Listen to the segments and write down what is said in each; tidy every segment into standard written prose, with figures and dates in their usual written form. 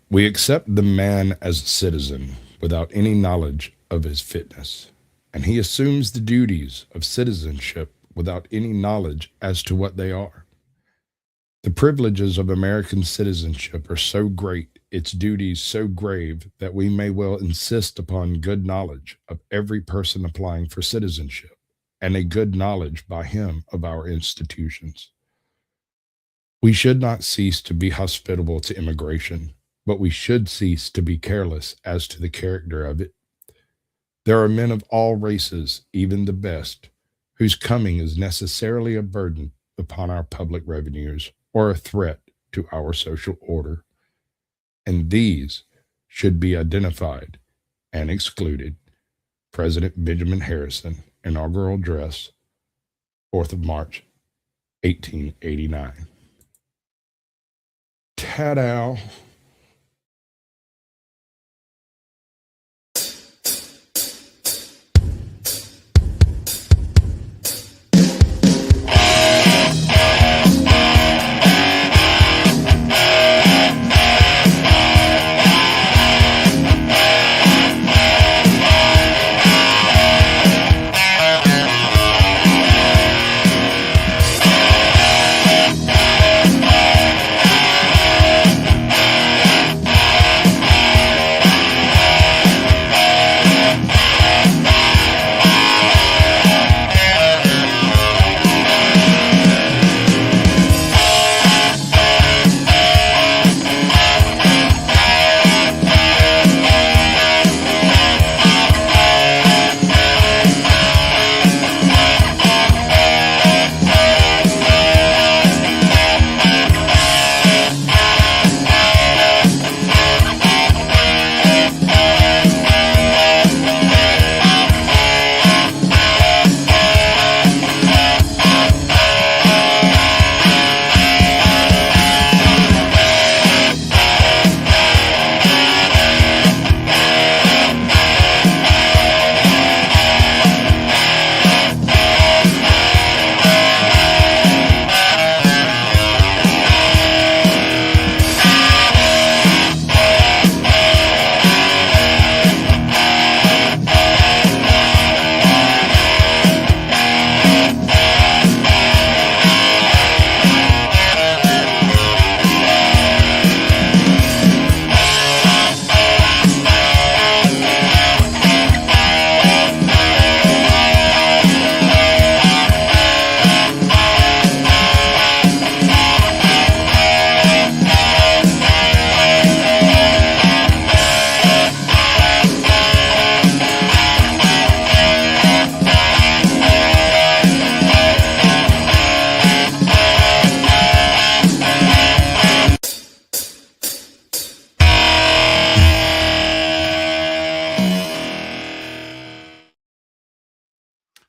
We accept the man as a citizen without any knowledge of his fitness, and he assumes the duties of citizenship without any knowledge as to what they are. The privileges of American citizenship are so great, its duties so grave, that we may well insist upon good knowledge of every person applying for citizenship, and a good knowledge by him of our institutions. We should not cease to be hospitable to immigration, but we should cease to be careless as to the character of it. There are men of all races, even the best, whose coming is necessarily a burden upon our public revenues or a threat to our social order, and these should be identified and excluded. President Benjamin Harrison, Inaugural Address, 4th of March, 1889. Ta-da!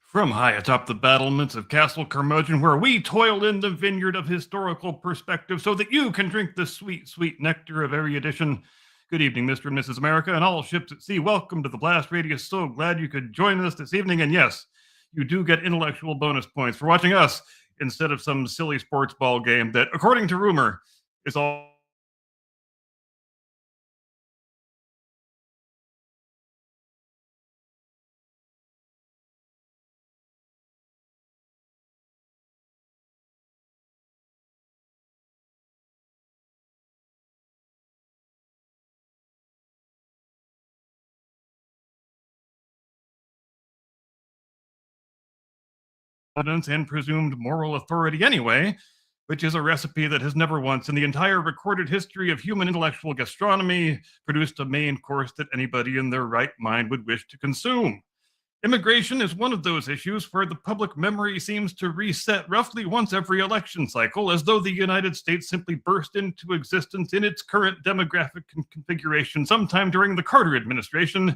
From high atop the battlements of Castle Curmudgeon, where we toil in the vineyard of historical perspective so that you can drink the sweet, sweet nectar of every edition. Good evening, Mr. and Mrs. America, and all ships at sea. Welcome to the Blast Radius. So glad you could join us this evening. And yes, you do get intellectual bonus points for watching us instead of some silly sports ball game that, according to rumor, is all evidence and presumed moral authority anyway, which is a recipe that has never once in the entire recorded history of human intellectual gastronomy produced a main course that anybody in their right mind would wish to consume. Immigration is one of those issues where the public memory seems to reset roughly once every election cycle, as though the United States simply burst into existence in its current demographic configuration sometime during the Carter administration,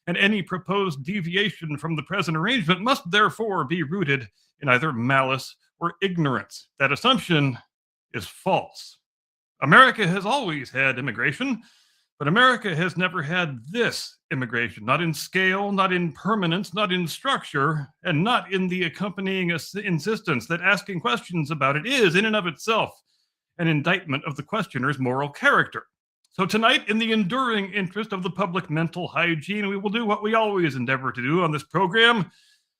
and any proposed deviation from the present arrangement must therefore be rooted in either malice or ignorance. That assumption is false. America has always had immigration, but America has never had this immigration, not in scale, not in permanence, not in structure, and not in the accompanying insistence that asking questions about it is, in and of itself, an indictment of the questioner's moral character. So tonight, in the enduring interest of the public mental hygiene, we will do what we always endeavor to do on this program: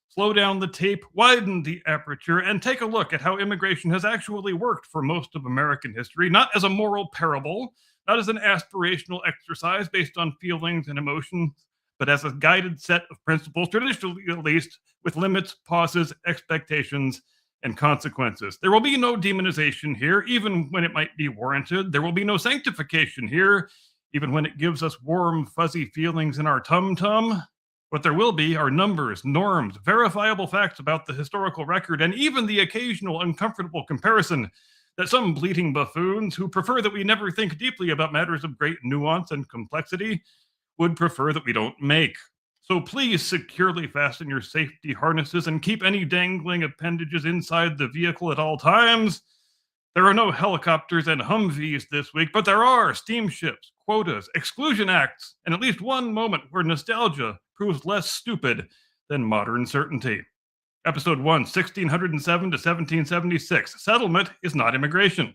slow down the tape, widen the aperture, and take a look at how immigration has actually worked for most of American history, not as a moral parable, not as an aspirational exercise based on feelings and emotions, but as a guided set of principles, traditionally at least, with limits, pauses, expectations, and consequences. There will be no demonization here, even when it might be warranted. There will be no sanctification here, even when it gives us warm, fuzzy feelings in our tum-tum. What there will be are numbers, norms, verifiable facts about the historical record, and even the occasional uncomfortable comparison that some bleating buffoons who prefer that we never think deeply about matters of great nuance and complexity would prefer that we don't make. So please securely fasten your safety harnesses and keep any dangling appendages inside the vehicle at all times. There are no helicopters and Humvees this week, but there are steamships, quotas, exclusion acts, and at least one moment where nostalgia proves less stupid than modern certainty. Episode 1, 1607 to 1776. Settlement is not immigration.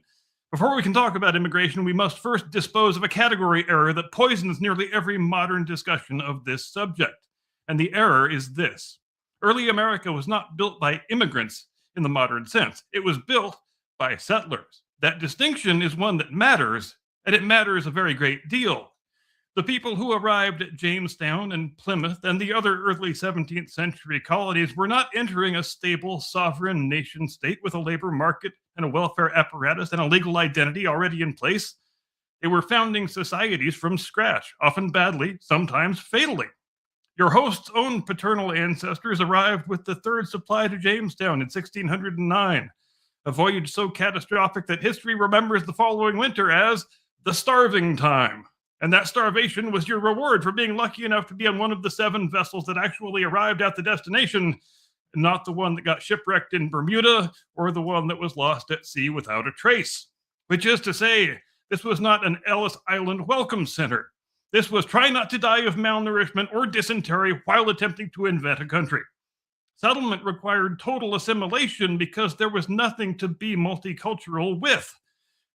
Before we can talk about immigration, we must first dispose of a category error that poisons nearly every modern discussion of this subject. And the error is this: early America was not built by immigrants in the modern sense. It was built by settlers. That distinction is one that matters, and it matters a very great deal. The people who arrived at Jamestown and Plymouth and the other early 17th century colonies were not entering a stable, sovereign nation state with a labor market and a welfare apparatus and a legal identity already in place. They were founding societies from scratch, often badly, sometimes fatally. Your host's own paternal ancestors arrived with the third supply to Jamestown in 1609, a voyage so catastrophic that history remembers the following winter as the starving time. And that starvation was your reward for being lucky enough to be on one of the 7 vessels that actually arrived at the destination, and not the one that got shipwrecked in Bermuda or the one that was lost at sea without a trace. Which is to say, this was not an Ellis Island welcome center. This was try not to die of malnourishment or dysentery while attempting to invent a country. Settlement required total assimilation because there was nothing to be multicultural with.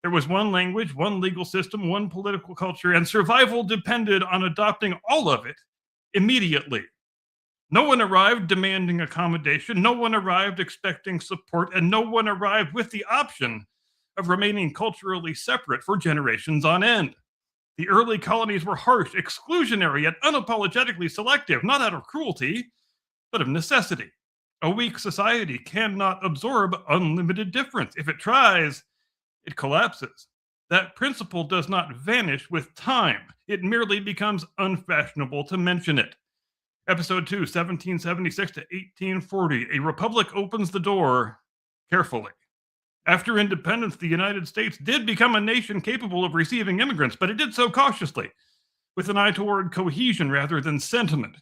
There was one language, one legal system, one political culture, and survival depended on adopting all of it immediately. No one arrived demanding accommodation, no one arrived expecting support, and no one arrived with the option of remaining culturally separate for generations on end. The early colonies were harsh, exclusionary, and unapologetically selective, not out of cruelty, but of necessity. A weak society cannot absorb unlimited difference. If it tries, it collapses. That principle does not vanish with time. It merely becomes unfashionable to mention it. Episode 2, 1776 to 1840. A republic opens the door carefully. After independence, the United States did become a nation capable of receiving immigrants, but it did so cautiously, with an eye toward cohesion rather than sentiment.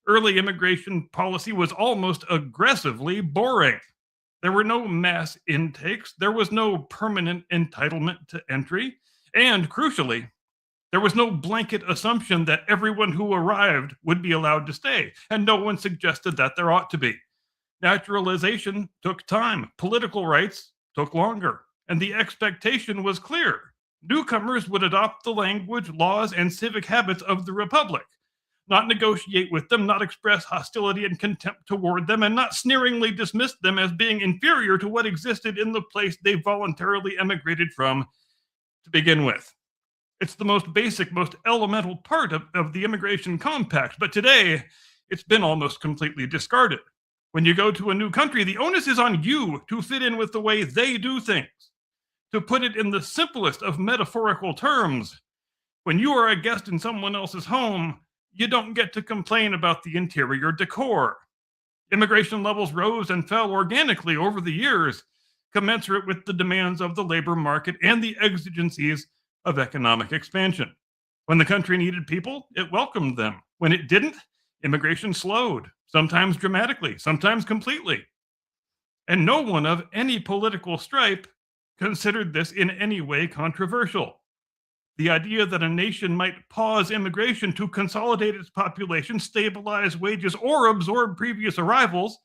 Early immigration policy was almost aggressively boring. There were no mass intakes, there was no permanent entitlement to entry, and crucially, there was no blanket assumption that everyone who arrived would be allowed to stay, and no one suggested that there ought to be. Naturalization took time, political rights took longer, and the expectation was clear. Newcomers would adopt the language, laws, and civic habits of the Republic, not negotiate with them, not express hostility and contempt toward them, and not sneeringly dismiss them as being inferior to what existed in the place they voluntarily emigrated from to begin with. It's the most basic, most elemental part of the immigration compact, but today it's been almost completely discarded. When you go to a new country, the onus is on you to fit in with the way they do things. To put it in the simplest of metaphorical terms, when you are a guest in someone else's home, you don't get to complain about the interior decor. Immigration levels rose and fell organically over the years, commensurate with the demands of the labor market and the exigencies of economic expansion. When the country needed people, it welcomed them. When it didn't, immigration slowed, sometimes dramatically, sometimes completely. And no one of any political stripe considered this in any way controversial. The idea that a nation might pause immigration to consolidate its population, stabilize wages, or absorb previous arrivals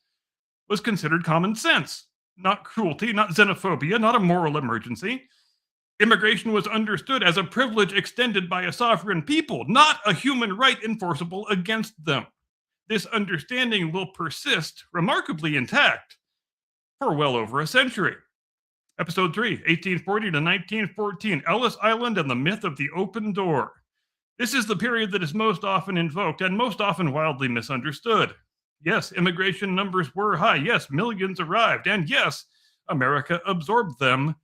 was considered common sense, not cruelty, not xenophobia, not a moral emergency. Immigration was understood as a privilege extended by a sovereign people, not a human right enforceable against them. This understanding will persist remarkably intact for well over a century. Episode 3, 1840 to 1914, Ellis Island and the Myth of the Open Door. This is the period that is most often invoked and most often wildly misunderstood. Yes, immigration numbers were high. Yes, millions arrived. And yes, America absorbed them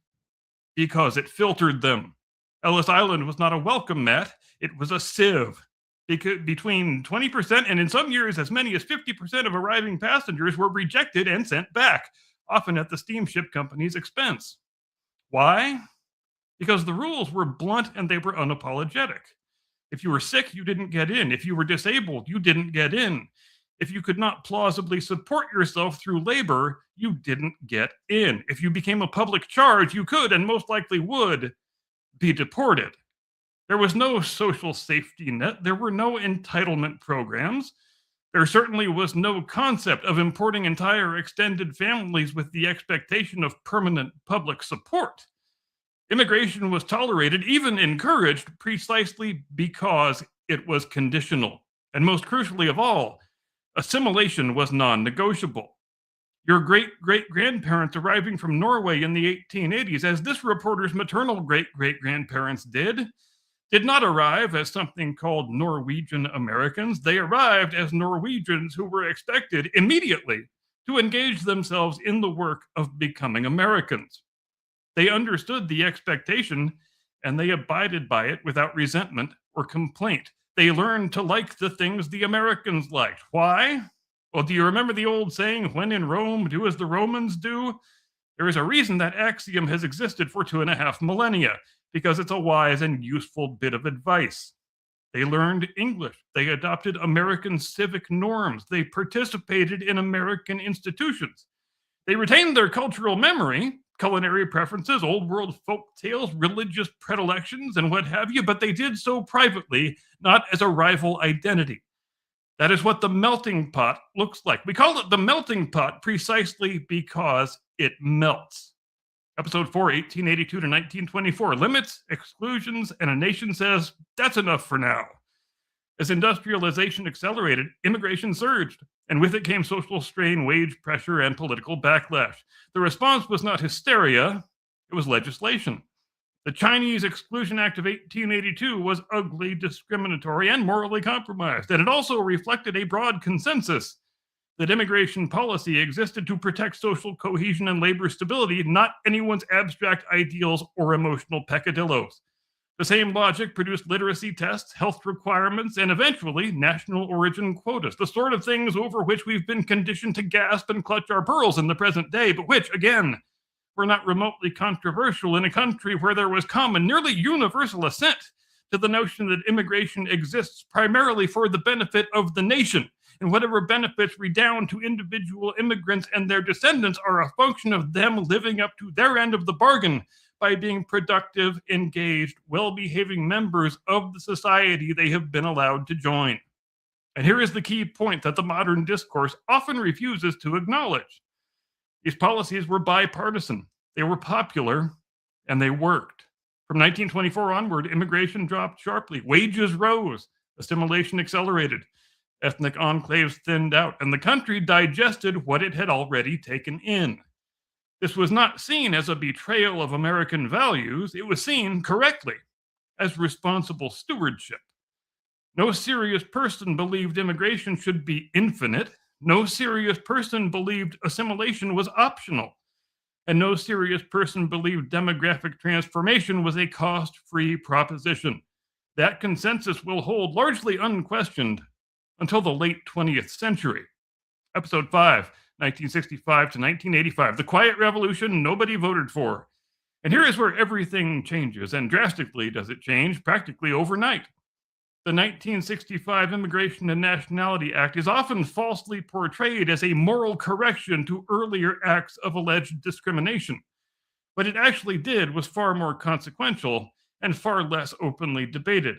because it filtered them. Ellis Island was not a welcome mat, it was a sieve. Between 20% and in some years as many as 50% of arriving passengers were rejected and sent back, often at the steamship company's expense. Why? Because the rules were blunt and they were unapologetic. If you were sick, you didn't get in. If you were disabled, you didn't get in. If you could not plausibly support yourself through labor, you didn't get in. If you became a public charge, you could, and most likely would, be deported. There was no social safety net. There were no entitlement programs. There certainly was no concept of importing entire extended families with the expectation of permanent public support. Immigration was tolerated, even encouraged, precisely because it was conditional. And most crucially of all, assimilation was non-negotiable. Your great-great-grandparents arriving from Norway in the 1880s, as this reporter's maternal great-great-grandparents did not arrive as something called Norwegian Americans. They arrived as Norwegians who were expected immediately to engage themselves in the work of becoming Americans. They understood the expectation, and they abided by it without resentment or complaint. They learned to like the things the Americans liked. Why? Well, do you remember the old saying, when in Rome, do as the Romans do? There is a reason that axiom has existed for 2.5 millennia, because it's a wise and useful bit of advice. They learned English. They adopted American civic norms. They participated in American institutions. They retained their cultural memory, culinary preferences, old world folk tales, religious predilections, and what have you, but they did so privately, not as a rival identity. That is what the melting pot looks like. We call it the melting pot precisely because it melts. Episode 4, 1882 to 1924, limits, exclusions, and a nation says, that's enough for now. As industrialization accelerated, immigration surged, and with it came social strain, wage pressure, and political backlash. The response was not hysteria, it was legislation. The Chinese Exclusion Act of 1882 was ugly, discriminatory, and morally compromised, and it also reflected a broad consensus that immigration policy existed to protect social cohesion and labor stability, not anyone's abstract ideals or emotional peccadillos. The same logic produced literacy tests, health requirements, and eventually national origin quotas, the sort of things over which we've been conditioned to gasp and clutch our pearls in the present day, but which, again, were not remotely controversial in a country where there was common, nearly universal assent to the notion that immigration exists primarily for the benefit of the nation, and whatever benefits redound to individual immigrants and their descendants are a function of them living up to their end of the bargain by being productive, engaged, well-behaving members of the society they have been allowed to join. And here is the key point that the modern discourse often refuses to acknowledge. These policies were bipartisan, they were popular, and they worked. From 1924 onward, immigration dropped sharply, wages rose, assimilation accelerated, ethnic enclaves thinned out, and the country digested what it had already taken in. This was not seen as a betrayal of American values, it was seen correctly as responsible stewardship. No serious person believed immigration should be infinite. No serious person believed assimilation was optional. And no serious person believed demographic transformation was a cost-free proposition. That consensus will hold largely unquestioned until the late 20th century. Episode 5, 1965 to 1985, the Quiet Revolution nobody voted for. And here is where everything changes, and drastically does it change, practically overnight. The 1965 Immigration and Nationality Act is often falsely portrayed as a moral correction to earlier acts of alleged discrimination. What it actually did was far more consequential and far less openly debated.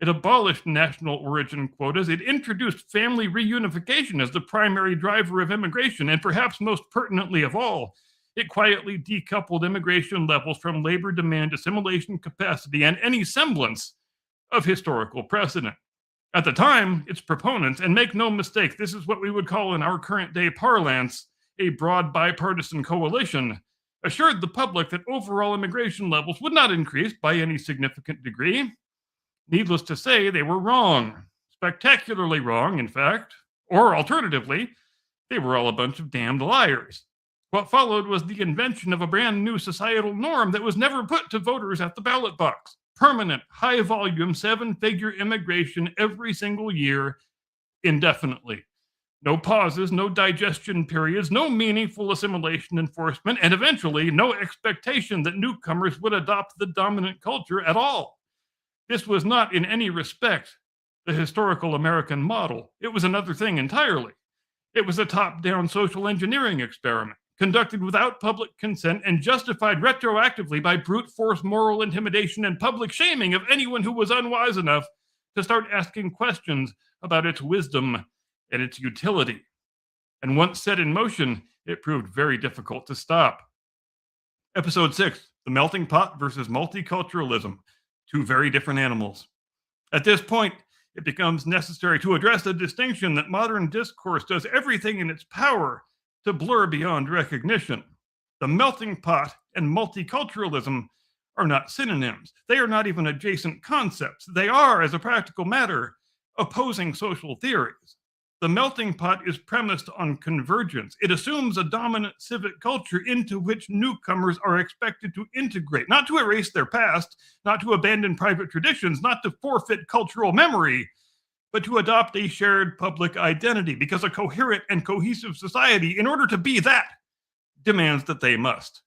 It abolished national origin quotas. It introduced family reunification as the primary driver of immigration, and perhaps most pertinently of all, It quietly decoupled immigration levels from labor demand, assimilation capacity, and any semblance of historical precedent. At the time, its proponents, and make no mistake, this is what we would call in our current day parlance a broad bipartisan coalition, assured the public that overall immigration levels would not increase by any significant degree. Needless to say, they were wrong. Spectacularly wrong, in fact. Or alternatively, they were all a bunch of damned liars. What followed was the invention of a brand new societal norm that was never put to voters at the ballot box. Permanent, high volume, 7-figure immigration every single year, indefinitely. No pauses, no digestion periods, no meaningful assimilation enforcement, and eventually no expectation that newcomers would adopt the dominant culture at all. This was not in any respect the historical American model. It was another thing entirely. It was a top-down social engineering experiment, conducted without public consent and justified retroactively by brute force moral intimidation and public shaming of anyone who was unwise enough to start asking questions about its wisdom and its utility. And once set in motion, it proved very difficult to stop. Episode 6, The Melting Pot versus Multiculturalism, two very different animals. At this point, it becomes necessary to address the distinction that modern discourse does everything in its power to blur beyond recognition. The melting pot and multiculturalism are not synonyms. They are not even adjacent concepts. They are, as a practical matter, opposing social theories. The melting pot is premised on convergence. It assumes a dominant civic culture into which newcomers are expected to integrate, not to erase their past, not to abandon private traditions, not to forfeit cultural memory, but to adopt a shared public identity, because a coherent and cohesive society, in order to be that, demands that they must.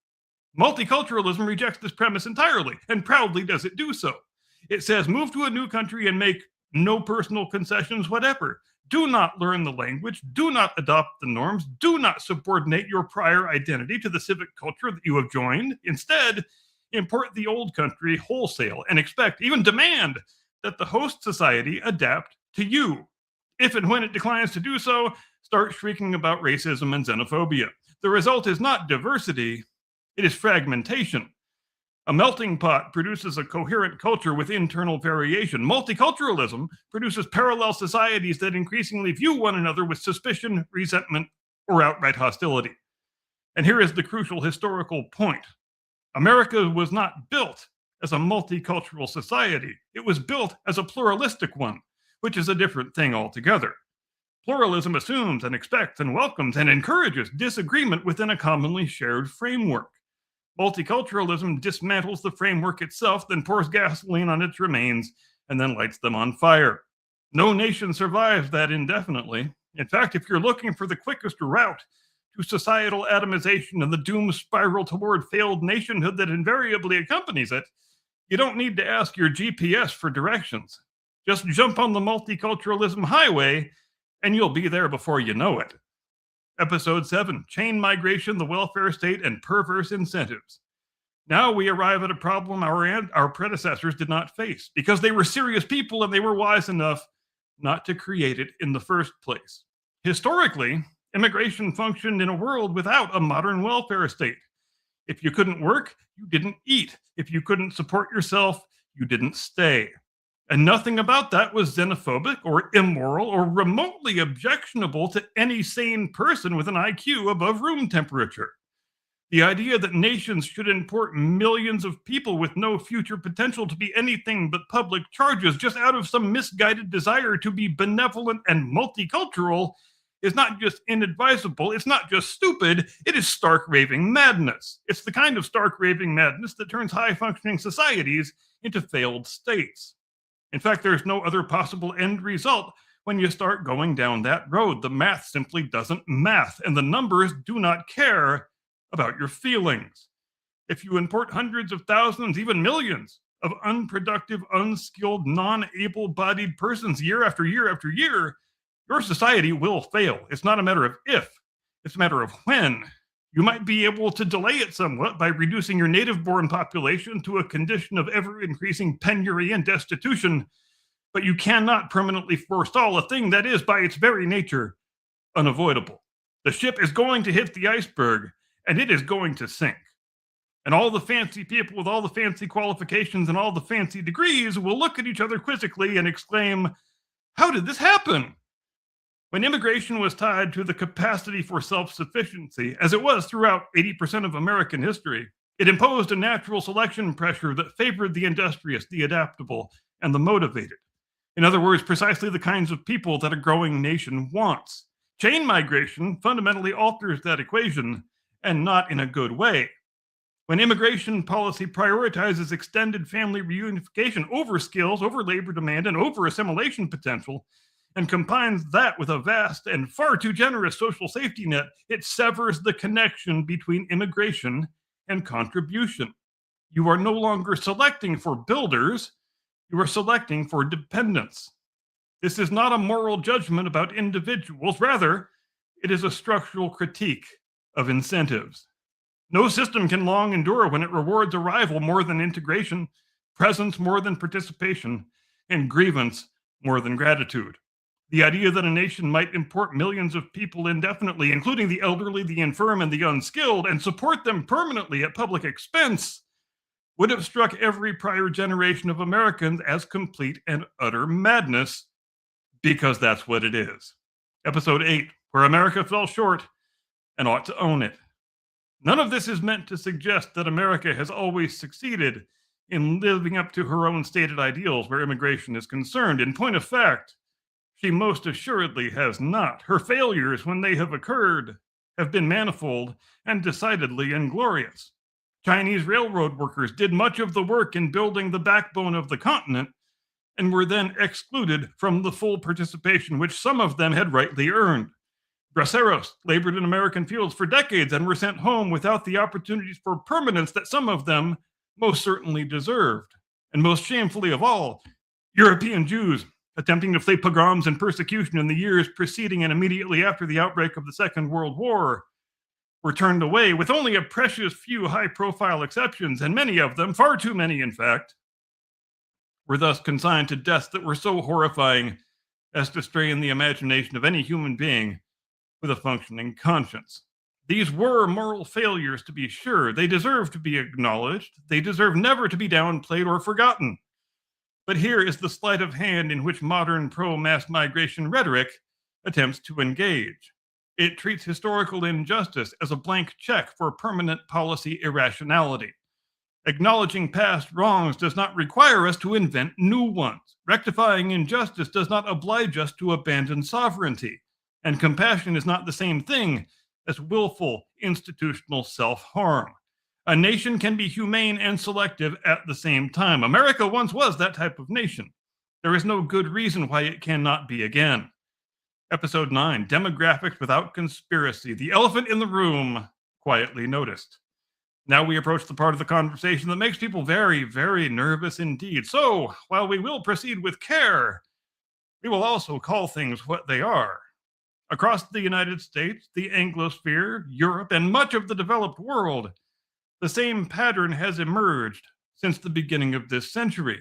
Multiculturalism rejects this premise entirely, and proudly does it do so. It says, move to a new country and make no personal concessions whatever. Do not learn the language. Do not adopt the norms. Do not subordinate your prior identity to the civic culture that you have joined. Instead, import the old country wholesale and expect, even demand, that the host society adapt to you. If and when it declines to do so, start shrieking about racism and xenophobia. The result is not diversity, it is fragmentation. A melting pot produces a coherent culture with internal variation. Multiculturalism produces parallel societies that increasingly view one another with suspicion, resentment, or outright hostility. And here is the crucial historical point. America was not built as a multicultural society. It was built as a pluralistic one, which is a different thing altogether. Pluralism assumes and expects and welcomes and encourages disagreement within a commonly shared framework. Multiculturalism dismantles the framework itself, then pours gasoline on its remains, and then lights them on fire. No nation survives that indefinitely. In fact, if you're looking for the quickest route to societal atomization and the doom spiral toward failed nationhood that invariably accompanies it, you don't need to ask your GPS for directions. Just jump on the multiculturalism highway, and you'll be there before you know it. Episode 7, Chain Migration, the Welfare State, and Perverse Incentives. Now we arrive at a problem our predecessors did not face, because they were serious people and they were wise enough not to create it in the first place. Historically, immigration functioned in a world without a modern welfare state. If you couldn't work, you didn't eat. If you couldn't support yourself, you didn't stay. And nothing about that was xenophobic or immoral or remotely objectionable to any sane person with an IQ above room temperature. The idea that nations should import millions of people with no future potential to be anything but public charges just out of some misguided desire to be benevolent and multicultural is not just inadvisable, it's not just stupid, it is stark raving madness. It's the kind of stark raving madness that turns high-functioning societies into failed states. In fact, there's no other possible end result when you start going down that road. The math simply doesn't math, and the numbers do not care about your feelings. If you import hundreds of thousands, even millions, of unproductive, unskilled, non-able-bodied persons year after year after year, your society will fail. It's not a matter of if, it's a matter of when. You might be able to delay it somewhat by reducing your native-born population to a condition of ever-increasing penury and destitution, but you cannot permanently forestall a thing that is, by its very nature, unavoidable. The ship is going to hit the iceberg, and it is going to sink. And all the fancy people with all the fancy qualifications and all the fancy degrees will look at each other quizzically and exclaim, "How did this happen?" When immigration was tied to the capacity for self-sufficiency, as it was throughout 80% of American history, it imposed a natural selection pressure that favored the industrious, the adaptable, and the motivated. In other words, precisely the kinds of people that a growing nation wants. Chain migration fundamentally alters that equation, and not in a good way. When immigration policy prioritizes extended family reunification over skills, over labor demand, and over assimilation potential, and combines that with a vast and far too generous social safety net, it severs the connection between immigration and contribution. You are no longer selecting for builders, you are selecting for dependents. This is not a moral judgment about individuals, rather, it is a structural critique of incentives. No system can long endure when it rewards arrival more than integration, presence more than participation, and grievance more than gratitude. The idea that a nation might import millions of people indefinitely, including the elderly, the infirm, and the unskilled, and support them permanently at public expense, would have struck every prior generation of Americans as complete and utter madness, because that's what it is. Episode 8, where America fell short and ought to own it. None of this is meant to suggest that America has always succeeded in living up to her own stated ideals where immigration is concerned. In point of fact, she most assuredly has not. Her failures, when they have occurred, have been manifold and decidedly inglorious. Chinese railroad workers did much of the work in building the backbone of the continent and were then excluded from the full participation which some of them had rightly earned. Braceros labored in American fields for decades and were sent home without the opportunities for permanence that some of them most certainly deserved. And most shamefully of all, European Jews, attempting to flee pogroms and persecution in the years preceding and immediately after the outbreak of the Second World War, were turned away, with only a precious few high-profile exceptions, and many of them, far too many in fact, were thus consigned to deaths that were so horrifying as to strain the imagination of any human being with a functioning conscience. These were moral failures, to be sure. They deserve to be acknowledged. They deserve never to be downplayed or forgotten. But here is the sleight of hand in which modern pro-mass migration rhetoric attempts to engage. It treats historical injustice as a blank check for permanent policy irrationality. Acknowledging past wrongs does not require us to invent new ones. Rectifying injustice does not oblige us to abandon sovereignty. And compassion is not the same thing as willful institutional self-harm. A nation can be humane and selective at the same time. America once was that type of nation. There is no good reason why it cannot be again. Episode 9, Demographics Without Conspiracy. The elephant in the room, quietly noticed. Now we approach the part of the conversation that makes people very, very nervous indeed. So, while we will proceed with care, we will also call things what they are. Across the United States, the Anglosphere, Europe, and much of the developed world, the same pattern has emerged since the beginning of this century.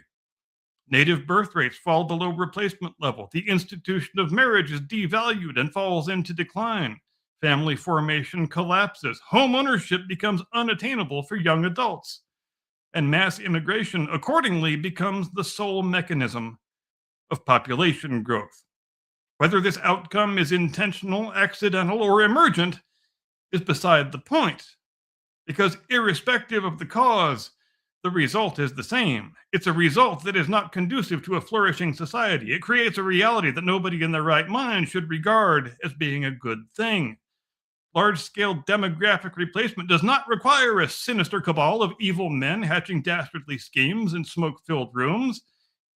Native birth rates fall below replacement level. The institution of marriage is devalued and falls into decline. Family formation collapses. Home ownership becomes unattainable for young adults. And mass immigration, accordingly, becomes the sole mechanism of population growth. Whether this outcome is intentional, accidental, or emergent is beside the point. Because irrespective of the cause, the result is the same. It's a result that is not conducive to a flourishing society. It creates a reality that nobody in their right mind should regard as being a good thing. Large-scale demographic replacement does not require a sinister cabal of evil men hatching dastardly schemes in smoke-filled rooms.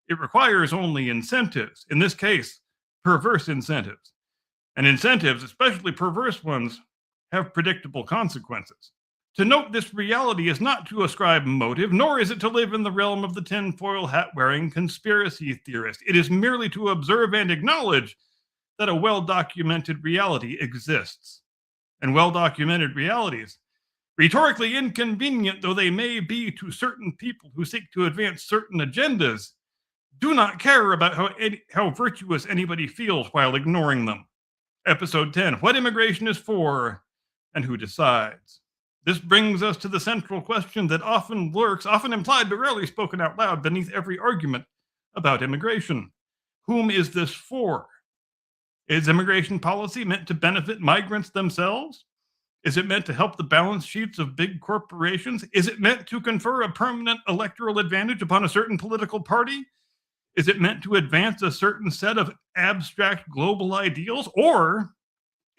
It requires only incentives, in this case, perverse incentives. And incentives, especially perverse ones, have predictable consequences. To note this reality is not to ascribe motive, nor is it to live in the realm of the tinfoil hat-wearing conspiracy theorist. It is merely to observe and acknowledge that a well-documented reality exists. And well-documented realities, rhetorically inconvenient though they may be to certain people who seek to advance certain agendas, do not care about how virtuous anybody feels while ignoring them. Episode 10, What Immigration is For and Who Decides. This brings us to the central question that often lurks, often implied but rarely spoken out loud, beneath every argument about immigration. Whom is this for? Is immigration policy meant to benefit migrants themselves? Is it meant to help the balance sheets of big corporations? Is it meant to confer a permanent electoral advantage upon a certain political party? Is it meant to advance a certain set of abstract global ideals? Or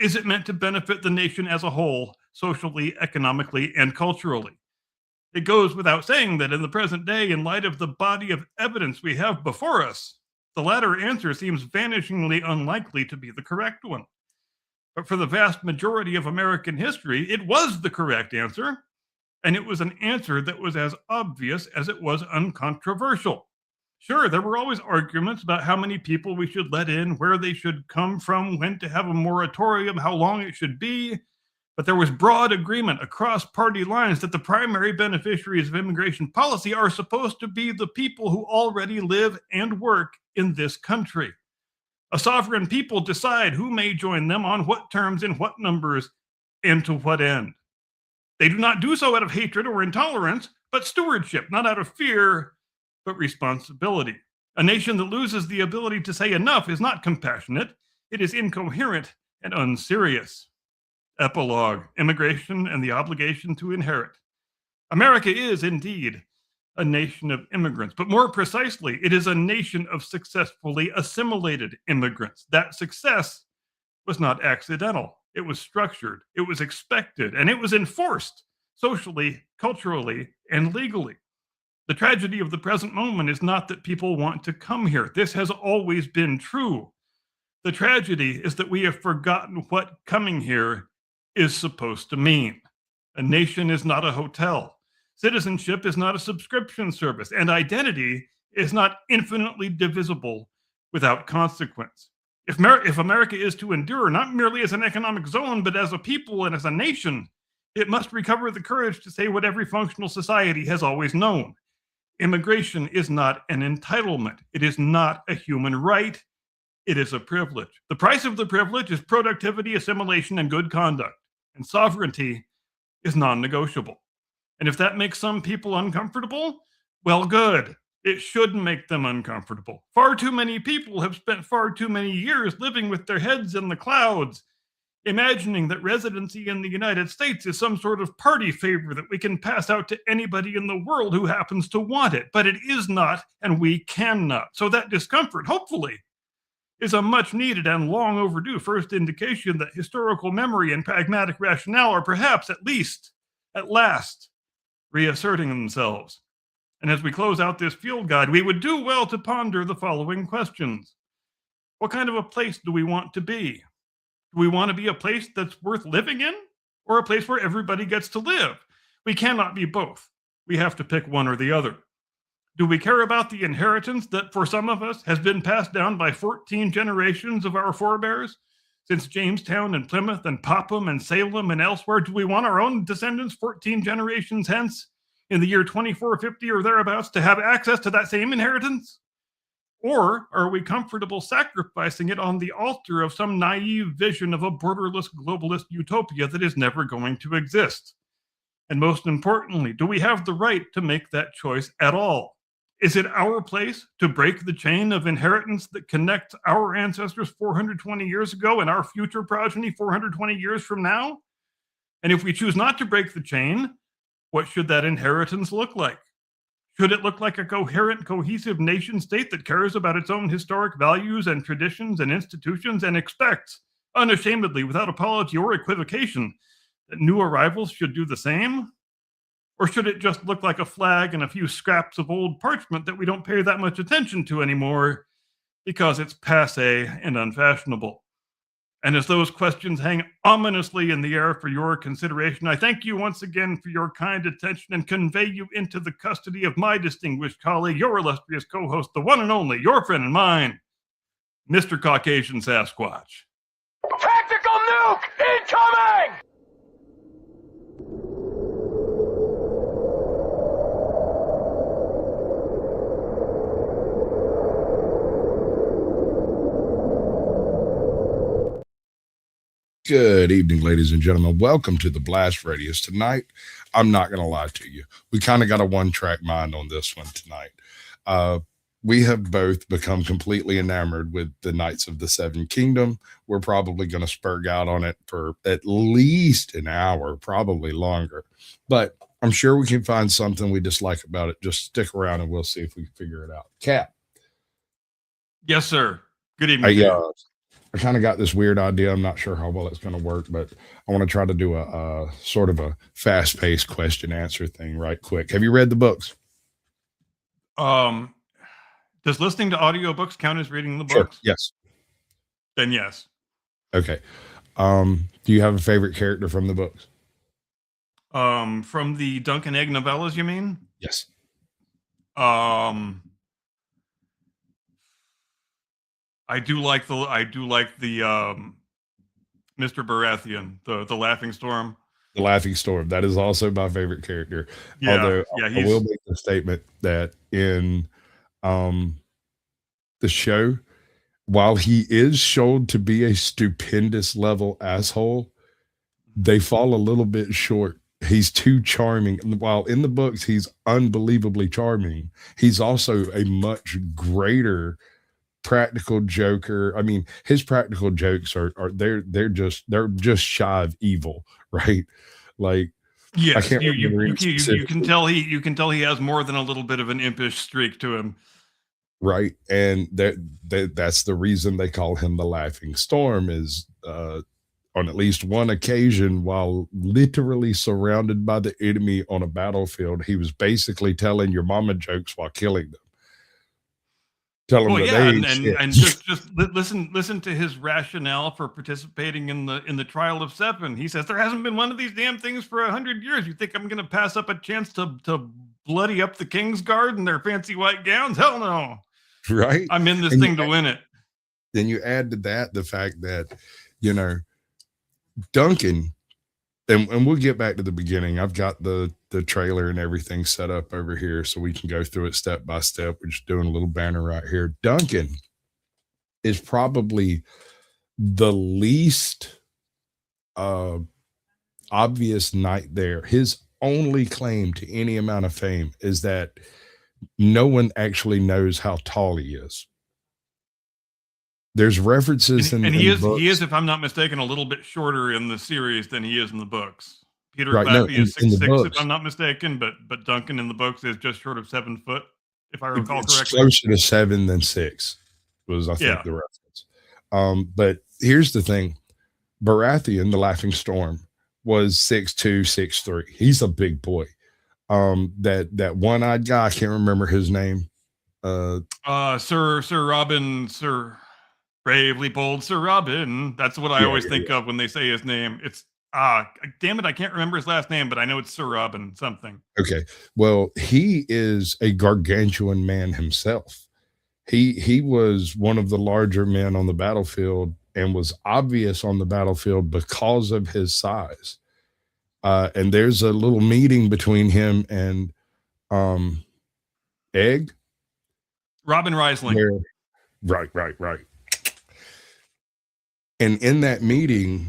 is it meant to benefit the nation as a whole, socially, economically, and culturally? It goes without saying that in the present day, in light of the body of evidence we have before us, the latter answer seems vanishingly unlikely to be the correct one. But for the vast majority of American history, it was the correct answer, and it was an answer that was as obvious as it was uncontroversial. Sure, there were always arguments about how many people we should let in, where they should come from, when to have a moratorium, how long it should be, but there was broad agreement across party lines that the primary beneficiaries of immigration policy are supposed to be the people who already live and work in this country. A sovereign people decide who may join them, on what terms, in what numbers, and to what end. They do not do so out of hatred or intolerance, but stewardship, not out of fear, but responsibility. A nation that loses the ability to say enough is not compassionate, it is incoherent and unserious. Epilogue: Immigration and the Obligation to Inherit. America is indeed a nation of immigrants, but more precisely, it is a nation of successfully assimilated immigrants. That success was not accidental. It was structured, it was expected, and it was enforced socially, culturally, and legally. The tragedy of the present moment is not that people want to come here. This has always been true. The tragedy is that we have forgotten what coming here is supposed to mean. A nation is not a hotel. Citizenship is not a subscription service, and identity is not infinitely divisible without consequence. If America is to endure, not merely as an economic zone, but as a people and as a nation, it must recover the courage to say what every functional society has always known. Immigration is not an entitlement. It is not a human right. It is a privilege. The price of the privilege is productivity, assimilation, and good conduct. And sovereignty is non-negotiable. And if that makes some people uncomfortable, well, good. It should make them uncomfortable. Far too many people have spent far too many years living with their heads in the clouds, imagining that residency in the United States is some sort of party favor that we can pass out to anybody in the world who happens to want it. But it is not, and we cannot. So that discomfort, hopefully, is a much needed and long overdue first indication that historical memory and pragmatic rationale are perhaps at last, reasserting themselves. And as we close out this field guide, we would do well to ponder the following questions. What kind of a place do we want to be? Do we want to be a place that's worth living in, or a place where everybody gets to live? We cannot be both. We have to pick one or the other. Do we care about the inheritance that, for some of us, has been passed down by 14 generations of our forebears? Since Jamestown and Plymouth and Popham and Salem and elsewhere, do we want our own descendants 14 generations hence, in the year 2450 or thereabouts, to have access to that same inheritance? Or are we comfortable sacrificing it on the altar of some naive vision of a borderless globalist utopia that is never going to exist? And most importantly, do we have the right to make that choice at all? Is it our place to break the chain of inheritance that connects our ancestors 420 years ago and our future progeny 420 years from now? And if we choose not to break the chain, what should that inheritance look like? Should it look like a coherent, cohesive nation state that cares about its own historic values and traditions and institutions and expects, unashamedly, without apology or equivocation, that new arrivals should do the same? Or should it just look like a flag and a few scraps of old parchment that we don't pay that much attention to anymore because it's passé and unfashionable? And as those questions hang ominously in the air for your consideration, I thank you once again for your kind attention and convey you into the custody of my distinguished colleague, your illustrious co-host, the one and only, your friend and mine, Mr. Caucasian Sasquatch. Tactical nuke incoming! Good evening, ladies and gentlemen. Welcome to the Blast Radius. Tonight, I'm not going to lie to you. We kind of got a one-track mind on this one tonight. We have both become completely enamored with the Knights of the Seven Kingdom. We're probably going to spurg out on it for at least an hour, probably longer. But I'm sure we can find something we dislike about it. Just stick around and we'll see if we can figure it out. Cap. Yes, sir. Good evening. I kind of got this weird idea. I'm not sure how well it's going to work, but I want to try to do a sort of a fast-paced question-answer thing right quick. Have you read the books? Does listening to audiobooks count as reading the Sure. books? Yes. Then yes. Okay. Do you have a favorite character from the books? From the Dunk and Egg novellas, you mean? Yes. I do like the Mr. Baratheon, the Laughing Storm. The Laughing Storm. That is also my favorite character. Yeah, Although yeah, I will make the statement that in the show, while he is shown to be a stupendous level asshole, they fall a little bit short. He's too charming. While in the books, he's unbelievably charming. He's also a much greater practical joker. I mean, his practical jokes are they're just shy of evil, right? Like, yes, you can tell he has more than a little bit of an impish streak to him, right? And that's the reason they call him the Laughing Storm. Is on at least one occasion, while literally surrounded by the enemy on a battlefield, he was basically telling your mama jokes while killing them. Tell them and just listen to his rationale for participating in the trial of Seven. He says there hasn't been one of these damn things for 100 years. You think I'm going to pass up a chance to bloody up the King's Guard in their fancy white gowns? Hell no! Right? I'm in this thing to win it. Then you add to that the fact that Duncan, and we'll get back to the beginning. I've got the trailer and everything set up over here so we can go through it step by step. We're just doing a little banner right here. Duncan is probably the least obvious knight there. His only claim to any amount of fame is that no one actually knows how tall he is. There's references and he is, if I'm not mistaken, a little bit shorter in the series than he is in the books. Peter Claffey is 6'6", if I'm not mistaken, but Duncan in the books is just short of 7 foot, if I recall correctly. Closer to 7 than 6 was, I think, the reference. But here's the thing: Baratheon, the Laughing Storm, was 6'2", 6'3". He's a big boy. That one-eyed guy, I can't remember his name. Sir Robin, Sir Bravely Bold Sir Robin. That's what I always think of when they say his name. It's damn it, I can't remember his last name, but I know it's Sir Robin something. Okay. Well, he is a gargantuan man himself. He was one of the larger men on the battlefield and was obvious on the battlefield because of his size. And there's a little meeting between him and Egg. Robin Riesling. Right. And in that meeting,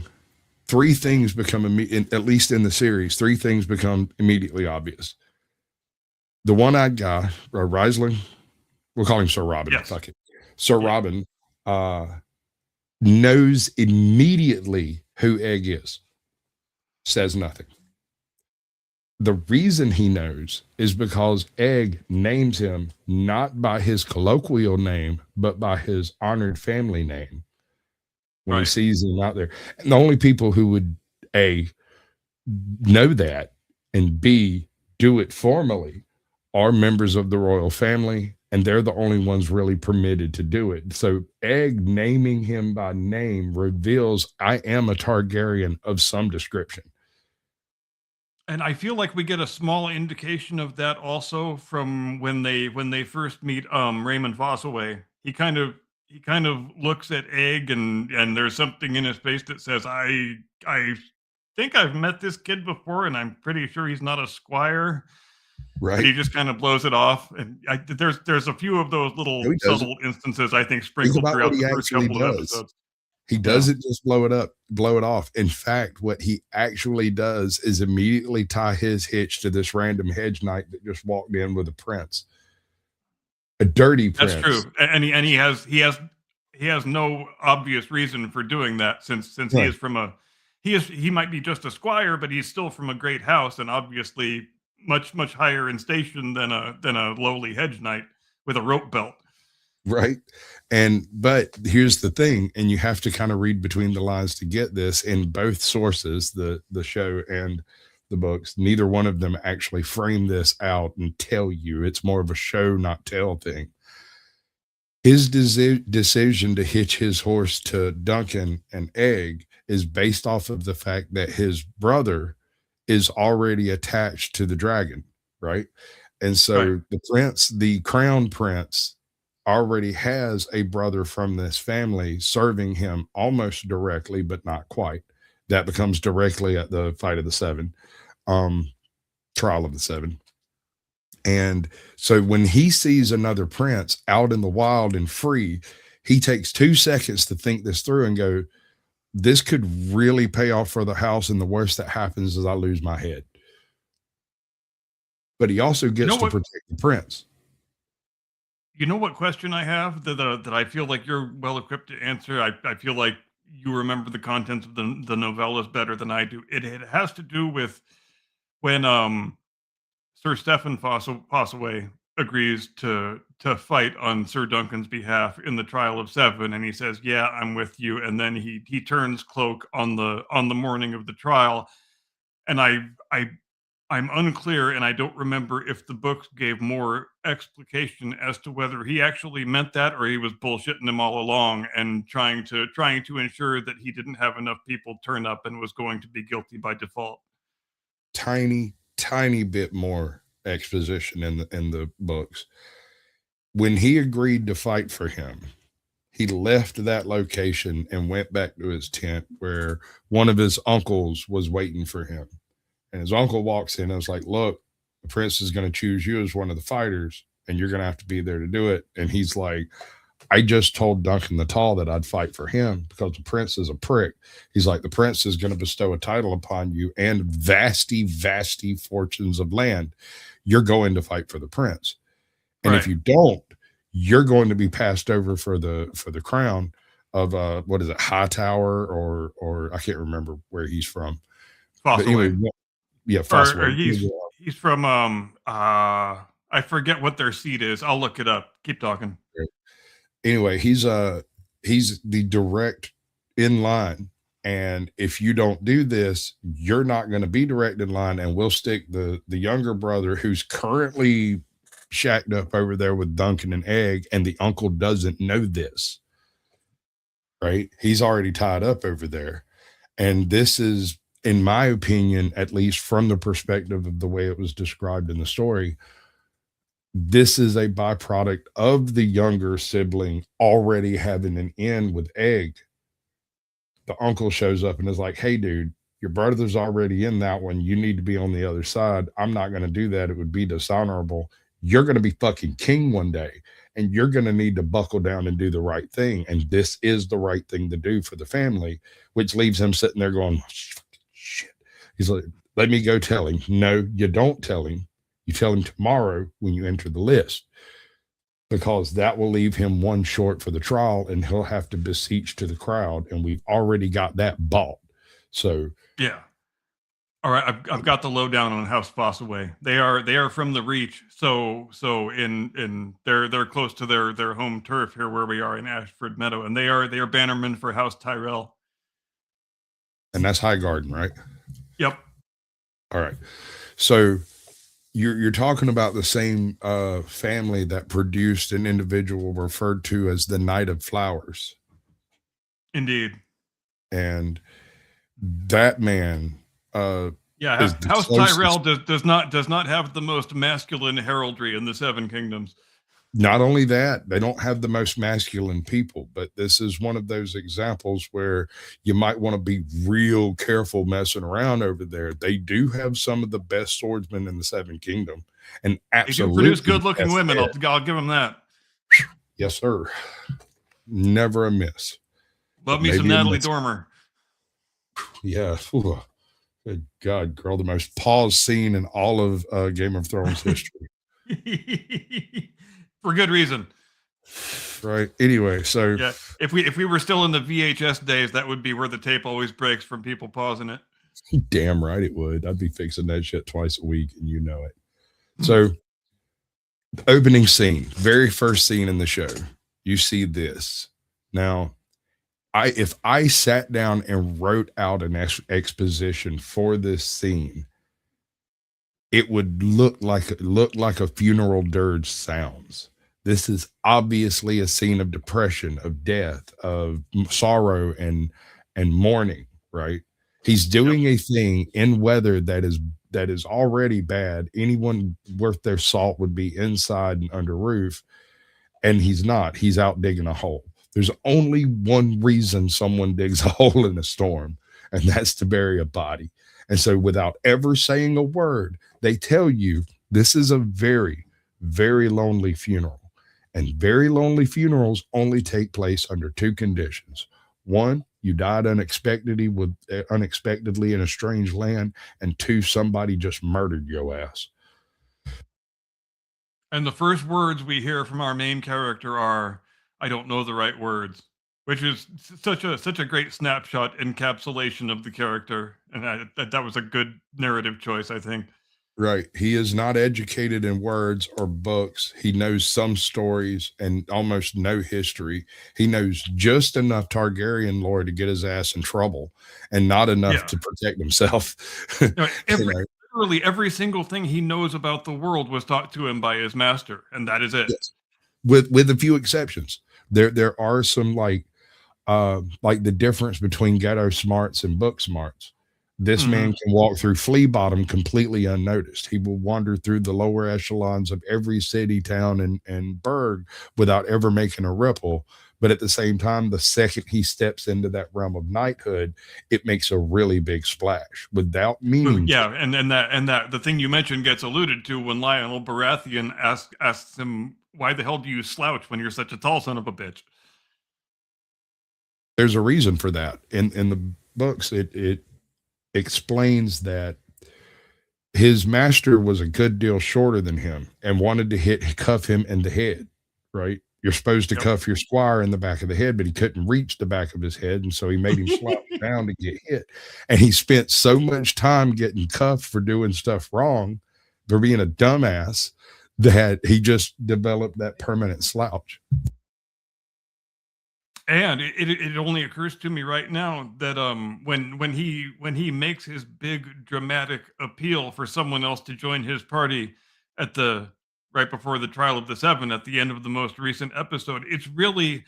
three things become, at least in the series, three things become immediately obvious. The one-eyed guy, Riesling, we'll call him Sir Robin. Yes. Fuck it. Sir Robin knows immediately who Egg is. Says nothing. The reason he knows is because Egg names him not by his colloquial name, but by his honored family name. When he sees him out there. And the only people who would A, know that, and B, do it formally are members of the royal family, and they're the only ones really permitted to do it. So Egg naming him by name reveals I am a Targaryen of some description. And I feel like we get a small indication of that also from when they first meet Raymond Fossaway. He kind of looks at Egg and there's something in his face that says, I think I've met this kid before, and I'm pretty sure he's not a squire. Right. But he just kind of blows it off. And there's a few of those little subtle instances, I think, sprinkled throughout the first couple of episodes. He doesn't just blow it off. In fact, what he actually does is immediately tie his hitch to this random hedge knight that just walked in with a prince, a dirty That's prince. true. And he has no obvious reason for doing that since he Right. is from he might be just a squire, but he's still from a great house and obviously much higher in station than a lowly hedge knight with a rope belt. Right. But here's the thing, and you have to kind of read between the lines to get this in both sources, the show and the books. Neither one of them actually frame this out and tell you. It's more of a show, not tell thing. His decision to hitch his horse to Duncan and Egg is based off of the fact that his brother is already attached to the dragon, right? And so Right. the crown prince, already has a brother from this family serving him almost directly, but not quite. That becomes directly at the fight of the seven, um, trial of the seven. And so when he sees another prince out in the wild and free, he takes 2 seconds to think this through and go, this could really pay off for the house. And the worst that happens is I lose my head. But he also gets to protect the prince. You know what question I have that I feel like you're well equipped to answer? I feel like you remember the contents of the novellas better than I do. It has to do with when Sir Stephen Fossaway agrees to fight on Sir Duncan's behalf in the trial of seven, and he says, "Yeah, I'm with you." And then he turns cloak on the morning of the trial, and I'm unclear, and I don't remember if the books gave more explication as to whether he actually meant that or he was bullshitting him all along and trying to ensure that he didn't have enough people turn up and was going to be guilty by default. Tiny bit more exposition in the books. When he agreed to fight for him, he left that location and went back to his tent where one of his uncles was waiting for him. And his uncle walks in and was like, look, the prince is going to choose you as one of the fighters, and you're going to have to be there to do it. And he's like, I just told Duncan the Tall that I'd fight for him because the prince is a prick. He's like, the prince is going to bestow a title upon you and vasty fortunes of land. You're going to fight for the prince. And if you don't, you're going to be passed over for the crown of what is it, Hightower or I can't remember where he's from. But anyway, yeah, Or he's from I forget what their seat is. I'll look it up. Keep talking. Anyway, he's the direct in line. And if you don't do this, you're not going to be direct in line, and we'll stick the younger brother who's currently shacked up over there with Duncan and Egg, and the uncle doesn't know this. Right? He's already tied up over there. And this is, in my opinion, at least from the perspective of the way it was described in the story, this is a byproduct of the younger sibling already having an in with Egg. The uncle shows up and is like, hey, dude, your brother's already in that one. You need to be on the other side. I'm not going to do that. It would be dishonorable. You're going to be fucking king one day, and you're going to need to buckle down and do the right thing. And this is the right thing to do for the family, which leaves him sitting there going, shit. He's like, let me go tell him. No, you don't tell him. You tell him tomorrow when you enter the list, because that will leave him one short for the trial, and he'll have to beseech to the crowd. And we've already got that bought. So yeah. All right, I've got the lowdown on House Fossaway. They are from the Reach, so in they're close to their home turf here where we are in Ashford Meadow, and they are bannermen for House Tyrell. And that's Highgarden, right? Yep. All right. So you're talking about the same family that produced an individual referred to as the Knight of Flowers. Indeed. And that man, House Tyrell does not have the most masculine heraldry in the Seven Kingdoms. Not only that, they don't have the most masculine people, but this is one of those examples where you might want to be real careful messing around over there. They do have some of the best swordsmen in the Seven Kingdom, and absolutely they do produce good-looking women. I'll give them that. Yes, sir. Never a miss. Love me Maybe some in Natalie this- Dormer. Yeah. Ooh, good God, girl, the most paused scene in all of Game of Thrones history. For good reason. Right. Anyway, so Yeah, if we were still in the VHS days, that would be where the tape always breaks from people pausing it. damn right it would. I'd be fixing that shit twice a week, and you know it. So, opening scene, very first scene in the show, you see this. Now, if I sat down and wrote out an exposition for this scene, it would look like a funeral dirge sounds. This is obviously a scene of depression, of death, of sorrow and mourning, right? He's doing a thing in weather that is already bad. Anyone worth their salt would be inside and under roof, and he's not. He's out digging a hole. There's only one reason someone digs a hole in a storm, and that's to bury a body. And so without ever saying a word, they tell you this is a very, very lonely funeral. And very lonely funerals only take place under two conditions. One, you died unexpectedly in a strange land. And two, somebody just murdered your ass. And the first words we hear from our main character are, "I don't know the right words," which is such a great snapshot encapsulation of the character, and that was a good narrative choice, I think. Right. He is not educated in words or books. He knows some stories and almost no history. He knows just enough Targaryen lore to get his ass in trouble and not enough to protect himself. Literally every single thing he knows about the world was taught to him by his master, and that is it. Yes. With a few exceptions. There are some like the difference between ghetto smarts and book smarts. This man can walk through Flea Bottom completely unnoticed. He will wander through the lower echelons of every city, town, and burg without ever making a ripple. But at the same time, the second he steps into that realm of knighthood, it makes a really big splash without meaning. Yeah, and that the thing you mentioned gets alluded to when Lionel Baratheon asks him, "Why the hell do you slouch when you're such a tall son of a bitch?" There's a reason for that. In the books, it explains that his master was a good deal shorter than him and wanted to cuff him in the head, right? You're supposed to cuff your squire in the back of the head, but he couldn't reach the back of his head, and so he made him slouch down to get hit. And he spent so much time getting cuffed for doing stuff wrong, for being a dumbass, that he just developed that permanent slouch. And it only occurs to me right now that when he makes his big dramatic appeal for someone else to join his party right before the trial of the Seven at the end of the most recent episode, it's really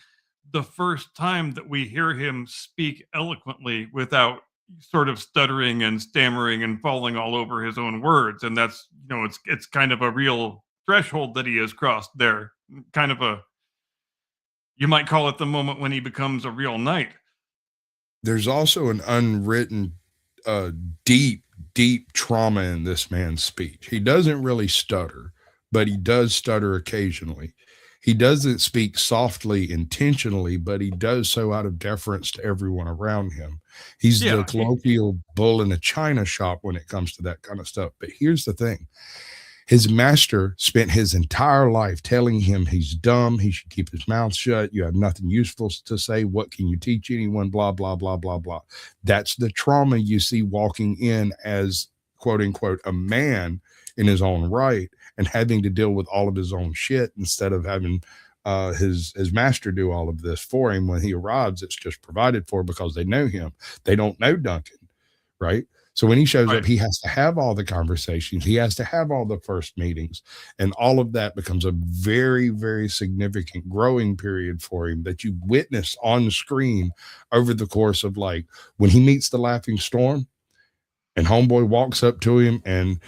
the first time that we hear him speak eloquently without sort of stuttering and stammering and falling all over his own words. And that's, it's kind of a real threshold that he has crossed there. Kind of you might call it the moment when he becomes a real knight. There's also an unwritten, deep trauma in this man's speech. He doesn't really stutter, but he does stutter occasionally. He doesn't speak softly intentionally, but he does so out of deference to everyone around him. He's the colloquial bull in a china shop when it comes to that kind of stuff. But here's the thing. His master spent his entire life telling him he's dumb. He should keep his mouth shut. You have nothing useful to say. What can you teach anyone? Blah, blah, blah, blah, blah. That's the trauma you see walking in as, quote unquote, a man in his own right and having to deal with all of his own shit instead of having his master do all of this for him. When he arrives, it's just provided for because they know him. They don't know Duncan, right? So when he shows up, he has to have all the conversations. He has to have all the first meetings. And all of that becomes a very, very significant growing period for him that you witness on screen over the course of, like, when he meets the Laughing Storm and Homeboy walks up to him. And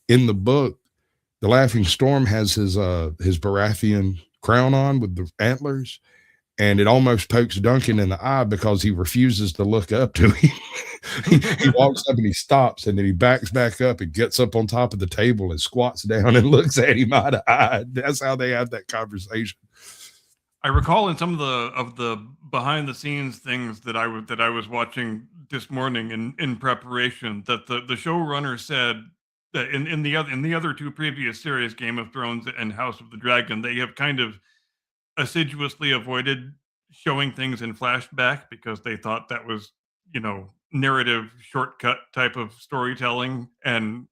in the book, the Laughing Storm has his Baratheon crown on with the antlers. And it almost pokes Duncan in the eye because he refuses to look up to him. He walks up and he stops, and then he backs back up and gets up on top of the table and squats down and looks at him eye to eye. That's how they have that conversation. I recall in some of the behind the scenes things that I was watching this morning in preparation, that the showrunner said that in the other two previous series, Game of Thrones and House of the Dragon, they have kind of assiduously avoided showing things in flashback because they thought that was, narrative shortcut type of storytelling. And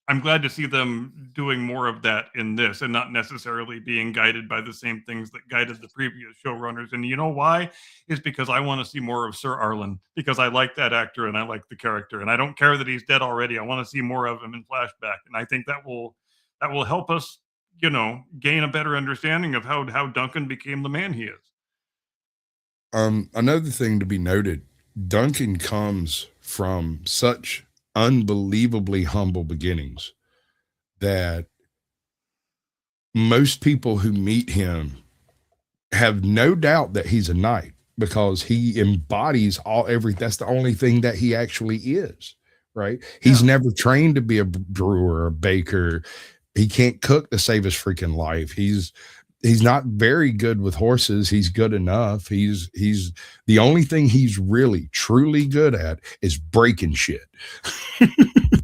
I'm glad to see them doing more of that in this and not necessarily being guided by the same things that guided the previous showrunners. And you know why? Is because I want to see more of Sir Arlen, because I like that actor and I like the character. And I don't care that he's dead already. I want to see more of him in flashback. And I think that will help us, gain a better understanding of how Duncan became the man he is. Another thing to be noted, Duncan comes from such unbelievably humble beginnings that most people who meet him have no doubt that he's a knight, because he embodies that's the only thing that he actually is, right? He's never trained to be a brewer or a baker. He can't cook to save his freaking life. He's not very good with horses. He's good enough. He's the only thing he's really truly good at is breaking shit.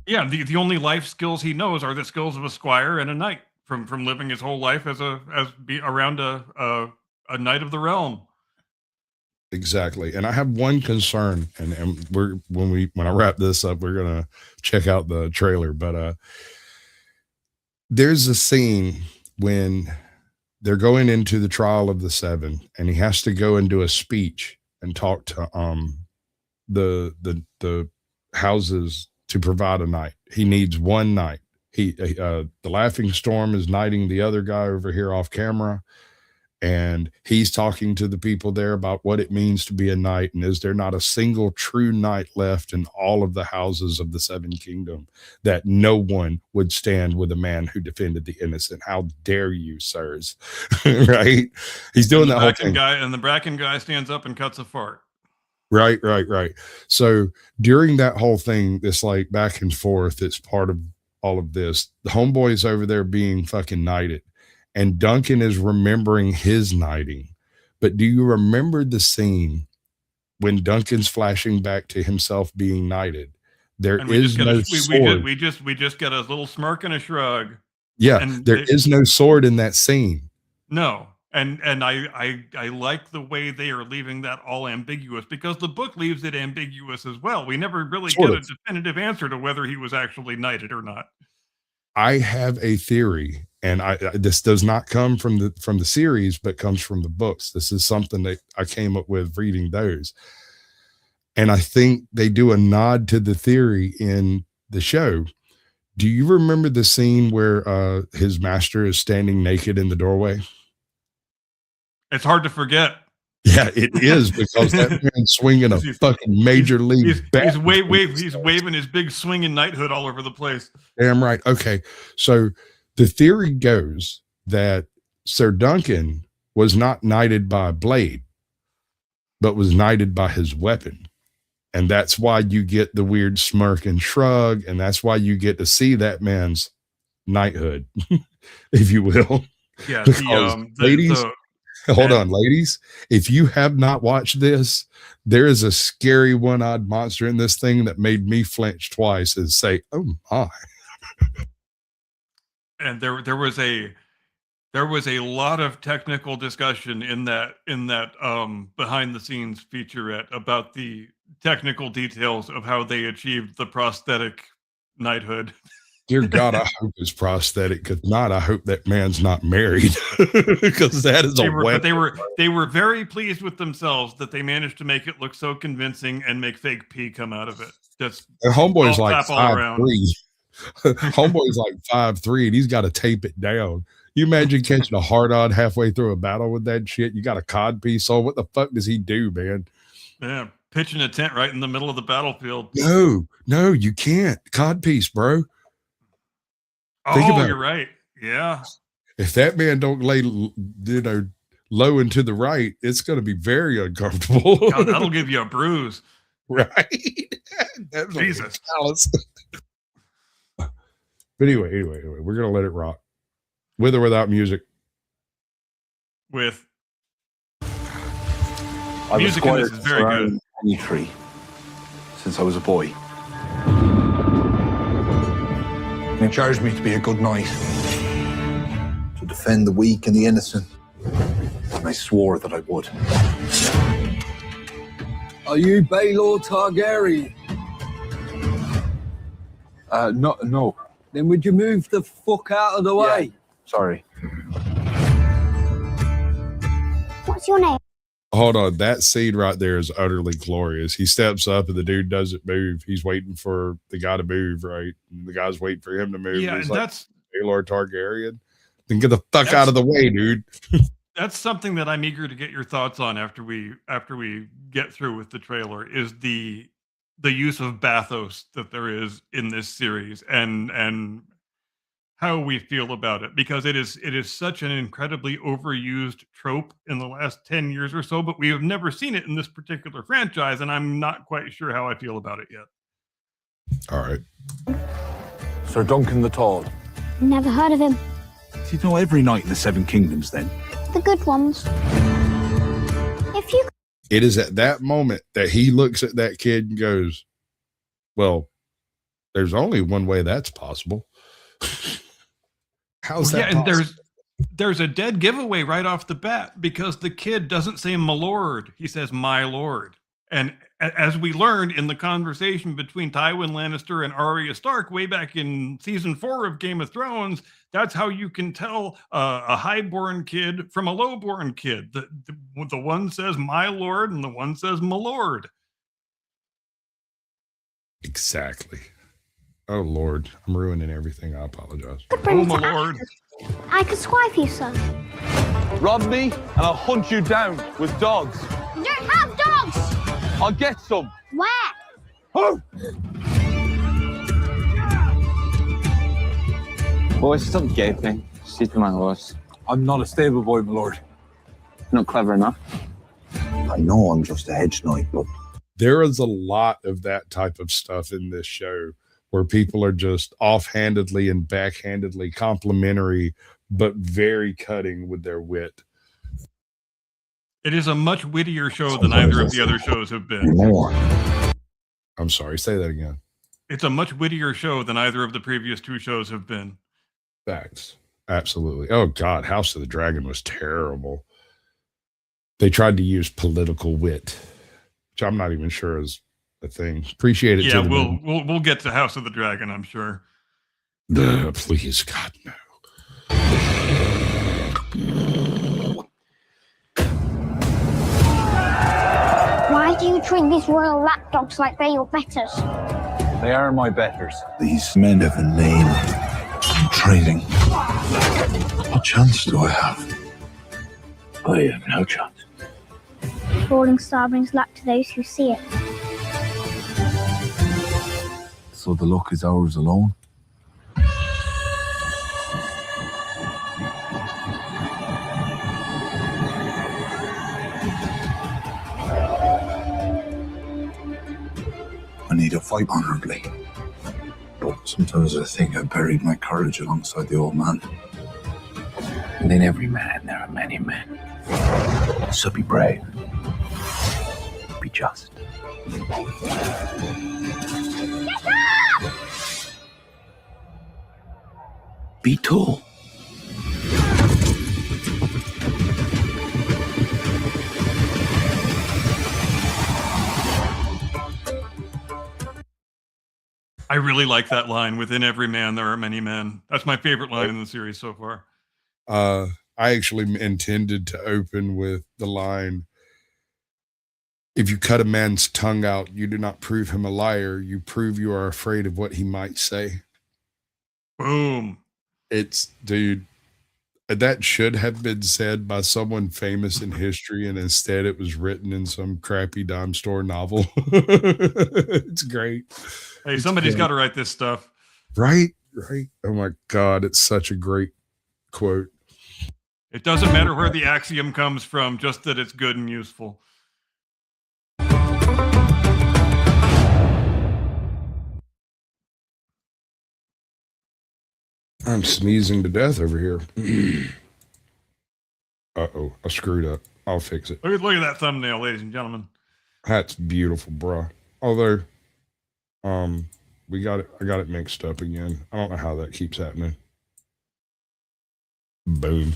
Yeah, the only life skills he knows are the skills of a squire and a knight from living his whole life around a knight of the realm. Exactly. And I have one concern, and when I wrap this up, we're gonna check out the trailer. But there's a scene when they're going into the trial of the seven, and he has to go and do a speech and talk to the houses to provide a knight. He needs one knight. The Laughing Storm is knighting the other guy over here off camera, and he's talking to the people there about what it means to be a knight, and is there not a single true knight left in all of the houses of the Seven Kingdom, that no one would stand with a man who defended the innocent? How dare you, sirs? Right? He's doing that whole thing. And the Bracken guy stands up and cuts a fart. Right. So during that whole thing, this like back and forth, it's part of all of this. The homeboy's over there being fucking knighted, and Duncan is remembering his knighting. But do you remember the scene when Duncan's flashing back to himself being knighted? There is no sword. We just get a little smirk and a shrug. Yeah, and there is no sword in that scene. No. And I like the way they are leaving that all ambiguous, because the book leaves it ambiguous as well. We never really get a definitive answer to whether he was actually knighted or not. I have a theory, and this does not come from the series, but comes from the books. This is something that I came up with reading those. And I think they do a nod to the theory in the show. Do you remember the scene where his master is standing naked in the doorway? It's hard to forget. Yeah, it is, because that man's swinging a fucking major league bat. He's waving his big swinging knighthood all over the place. Damn right. Okay, so the theory goes that Sir Duncan was not knighted by a blade, but was knighted by his weapon. And that's why you get the weird smirk and shrug, and that's why you get to see that man's knighthood, if you will. Yeah, ladies, hold on, ladies. If you have not watched this, there is a scary one-eyed monster in this thing that made me flinch twice and say, "Oh my!" And there was a lot of technical discussion in that behind the scenes featurette about the technical details of how they achieved the prosthetic knighthood. Dear God, I hope it's prosthetic. If not, I hope that man's not married, because that is but they were very pleased with themselves that they managed to make it look so convincing and make fake pee come out of it. Just homeboy's like 5'3". Homeboy's like 5'3", and he's got to tape it down. You imagine catching a hard on halfway through a battle with that shit? You got a cod piece on. What the fuck does he do, man? Yeah, pitching a tent right in the middle of the battlefield. No, you can't. Cod piece, bro. You're right. Yeah. If that man don't lay, low and to the right, it's going to be very uncomfortable. God, that'll give you a bruise. Right. Jesus. But anyway, we're going to let it rock. With or without music? With. The music in this is very good. Any tree since I was a boy. They charged me to be a good knight, to defend the weak and the innocent. And I swore that I would. Are you Baelor Targaryen? No. Then would you move the fuck out of the way? Yeah. Sorry. What's your name? Hold on, that scene right there is utterly glorious. He steps up and the dude doesn't move. He's waiting for the guy to move, right? And the guy's waiting for him to move. Yeah, he's and like, that's Baelor Targaryen. Then get the fuck out of the way, dude. that's something that I'm eager to get your thoughts on after we get through with the trailer, is the use of bathos that there is in this series and how we feel about it, because it is such an incredibly overused trope in the last 10 years or so, but we have never seen it in this particular franchise, and I'm not quite sure how I feel about it yet. All right. Sir Duncan the Tall. Never heard of him. Do you know every knight in the Seven Kingdoms then? The good ones. If you It is at that moment that he looks at that kid and goes, well, there's only one way that's possible. How's that and possible? there's a dead giveaway right off the bat, because the kid doesn't say my lord, he says my lord. And as we learned in the conversation between Tywin Lannister and Arya Stark way back in season 4 of Game of Thrones, that's how you can tell a highborn kid from a lowborn kid. The one says my lord and the one says my lord. Exactly. Oh, Lord. I'm ruining everything. I apologize. Oh, my lord. I could swipe you, son. Rob me, and I'll hunt you down with dogs. You don't have dogs! I'll get some. Where? Oh! Boys, stop gaping. Sit my horse. I'm not a stable boy, my lord. Not clever enough. I know I'm just a hedge knight, but There is a lot of that type of stuff in this show where people are just offhandedly and backhandedly complimentary, but very cutting with their wit. It is a much wittier show than either of the other shows have been. more. I'm sorry, say that again. It's a much wittier show than either of the previous 2 shows have been. Facts. Absolutely. Oh, God. House of the Dragon was terrible. They tried to use political wit, which I'm not even sure is a thing. Appreciate it. Yeah, to we'll get to House of the Dragon, I'm sure. Please, God, no. Why do you treat these royal lapdogs like they're your betters? They are my betters. These men have a name. I'm trading. What chance do I have? I have no chance. Falling star brings luck to those who see it. So the luck is ours alone? I need to fight honorably. But sometimes I think I buried my courage alongside the old man. And in every man, there are many men. So be brave. Be just. Be tall. I really like that line, within every man, there are many men. That's my favorite line in the series so far. I actually intended to open with the line, if you cut a man's tongue out, you do not prove him a liar. You prove you are afraid of what he might say. Boom. It's, dude, that should have been said by someone famous in history, and instead it was written in some crappy dime store novel. It's great. Hey, It's somebody's great. got to write this stuff. Right? Oh my God. It's such a great quote. It doesn't matter where the axiom comes from, just that it's good and useful. I'm sneezing to death over here. Uh-oh, I screwed up. I'll fix it. Look at that thumbnail, ladies and gentlemen. That's beautiful, bro. Although, we got it. I got it mixed up again. I don't know how that keeps happening. Boom.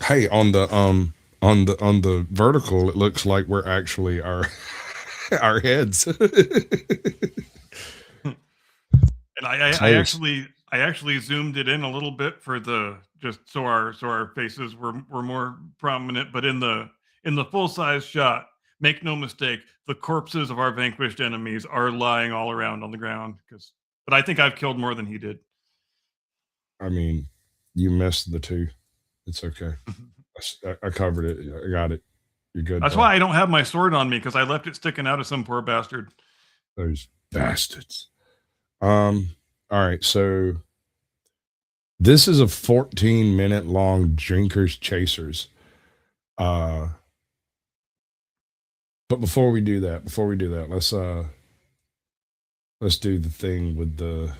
Hey, on the vertical, it looks like we're actually our heads. And I actually zoomed it in a little bit for the just so our faces were more prominent. But in the full size shot, make no mistake, the corpses of our vanquished enemies are lying all around on the ground. But I think I've killed more than he did. I mean, you missed the two. It's okay. I covered it. I got it. You're good. That's why I don't have my sword on me, because I left it sticking out of some poor bastard. Those bastards. All right, so this is a 14-minute long Drinkers Chasers. But before we do that, let's do the thing with the.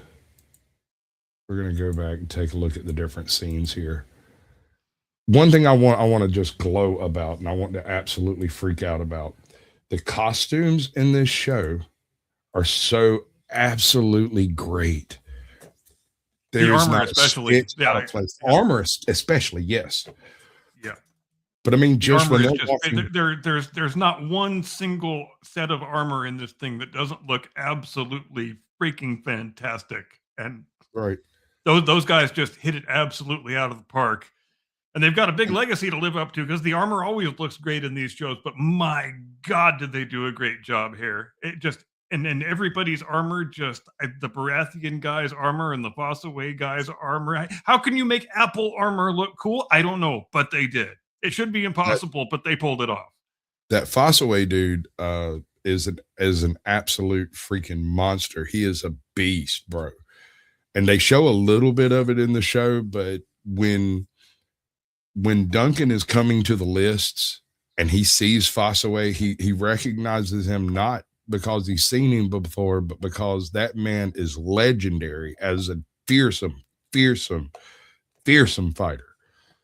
We're gonna go back and take a look at the different scenes here. One thing I want to just glow about, and I want to absolutely freak out about, the costumes in this show are so absolutely great. The armor, especially. Yeah, armor, especially, yes. Yeah. But I mean, just when there's not one single set of armor in this thing that doesn't look absolutely freaking fantastic. And right, those guys just hit it absolutely out of the park. And they've got a big legacy to live up to, because the armor always looks great in these shows. But my God, did they do a great job here? It just. And everybody's armor, just the Baratheon guy's armor and the Fossaway guy's armor. How can you make Apple armor look cool? I don't know, but they did. It should be impossible, but they pulled it off. That Fossaway dude is an absolute freaking monster. He is a beast, bro. And they show a little bit of it in the show, but when Duncan is coming to the lists and he sees Fossaway, he recognizes him not because he's seen him before, but because that man is legendary as a fearsome fighter.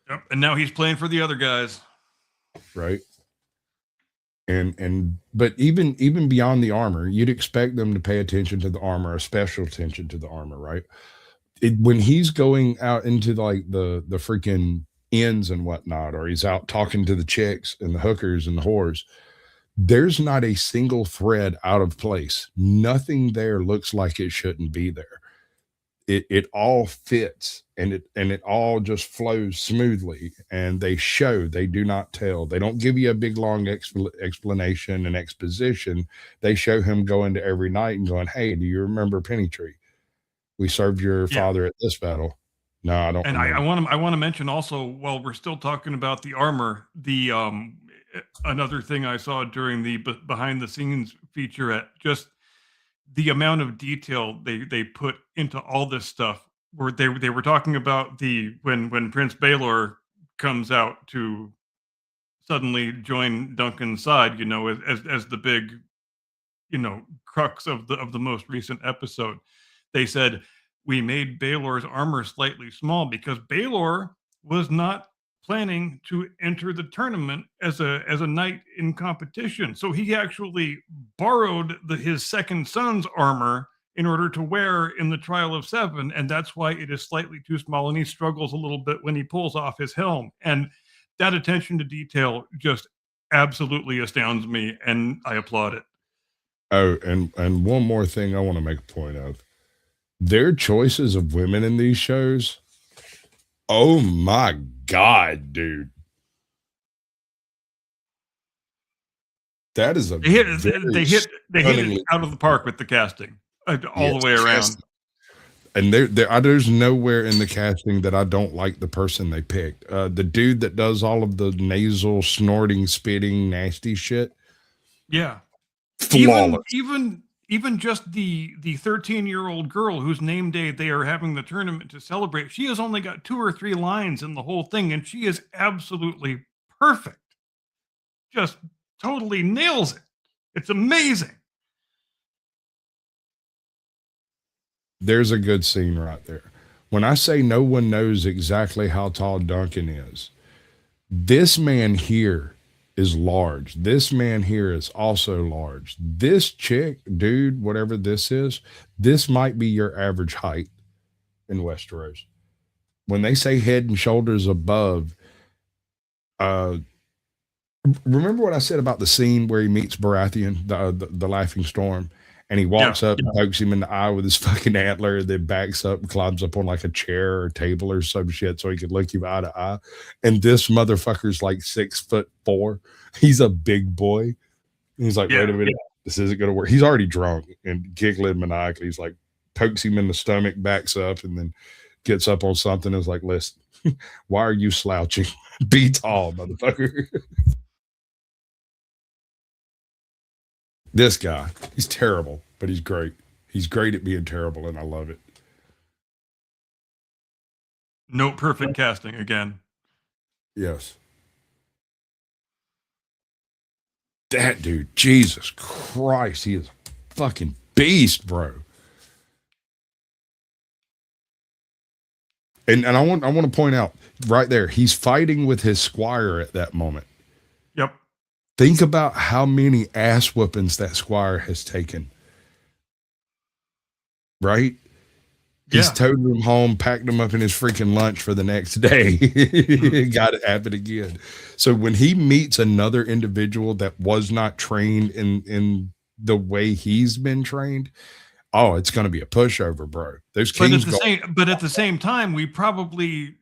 Yep. And now he's playing for the other guys. Right. But even beyond the armor, you'd expect them to pay attention to the armor, a special attention to the armor, right? When he's going out into like the freaking inns and whatnot, or he's out talking to the chicks and the hookers and the whores, there's not a single thread out of place. Nothing there looks like it shouldn't be there. It all fits, and it all just flows smoothly. And they do not tell. They don't give you a big long explanation and exposition. They show him going to every night and going, "Hey, do you remember Pennytree? We served your father at this battle." No, I don't. And I want to mention also, while we're still talking about the armor, another thing I saw during the behind the scenes featurette, just the amount of detail they put into all this stuff, where they were talking about when Prince Baelor comes out to suddenly join Duncan's side, as the big, crux of the most recent episode. They said, we made Baelor's armor slightly small because Baelor was not planning to enter the tournament as a knight in competition. So he actually borrowed his second son's armor in order to wear in the Trial of Seven, and that's why it is slightly too small, and he struggles a little bit when he pulls off his helm. And that attention to detail just absolutely astounds me, and I applaud it. Oh, and one more thing I want to make a point of. Their choices of women in these shows, oh my God, dude. That is they hit it out of the park with the casting all the way around. And there's nowhere in the casting that I don't like the person they picked. The dude that does all of the nasal snorting, spitting, nasty shit. Yeah. Flawless. Even just the 13-year-old girl whose name day they are having the tournament to celebrate, she has only got 2 or 3 lines in the whole thing, and she is absolutely perfect. Just totally nails it. It's amazing. There's a good scene right there. When I say no one knows exactly how tall Duncan is, this man here is large. This man here is also large. This chick, dude, whatever this is, this might be your average height in Westeros. When they say head and shoulders above, remember what I said about the scene where he meets Baratheon, the Laughing Storm, and he walks up and pokes him in the eye with his fucking antler, then backs up and climbs up on like a chair or table or some shit so he could look you eye to eye. And this motherfucker's like 6'4". He's a big boy. He's like, wait a minute, this isn't gonna work. He's already drunk and giggling maniacally. He's like, pokes him in the stomach, backs up, and then gets up on something and is like, listen, why are you slouching? Be tall, motherfucker. This guy, he's terrible, but he's great. He's great at being terrible, and I love it. No perfect casting again. Yes. That dude, Jesus Christ, he is a fucking beast, bro. And I want to point out right there, he's fighting with his squire at that moment. Yep. Think about how many ass whoopings that squire has taken. Right? He's towed him home, packed him up in his freaking lunch for the next day. Got it happen again. So when he meets another individual that was not trained in the way he's been trained, oh, it's going to be a pushover, bro. Those kings. But at the same time, we probably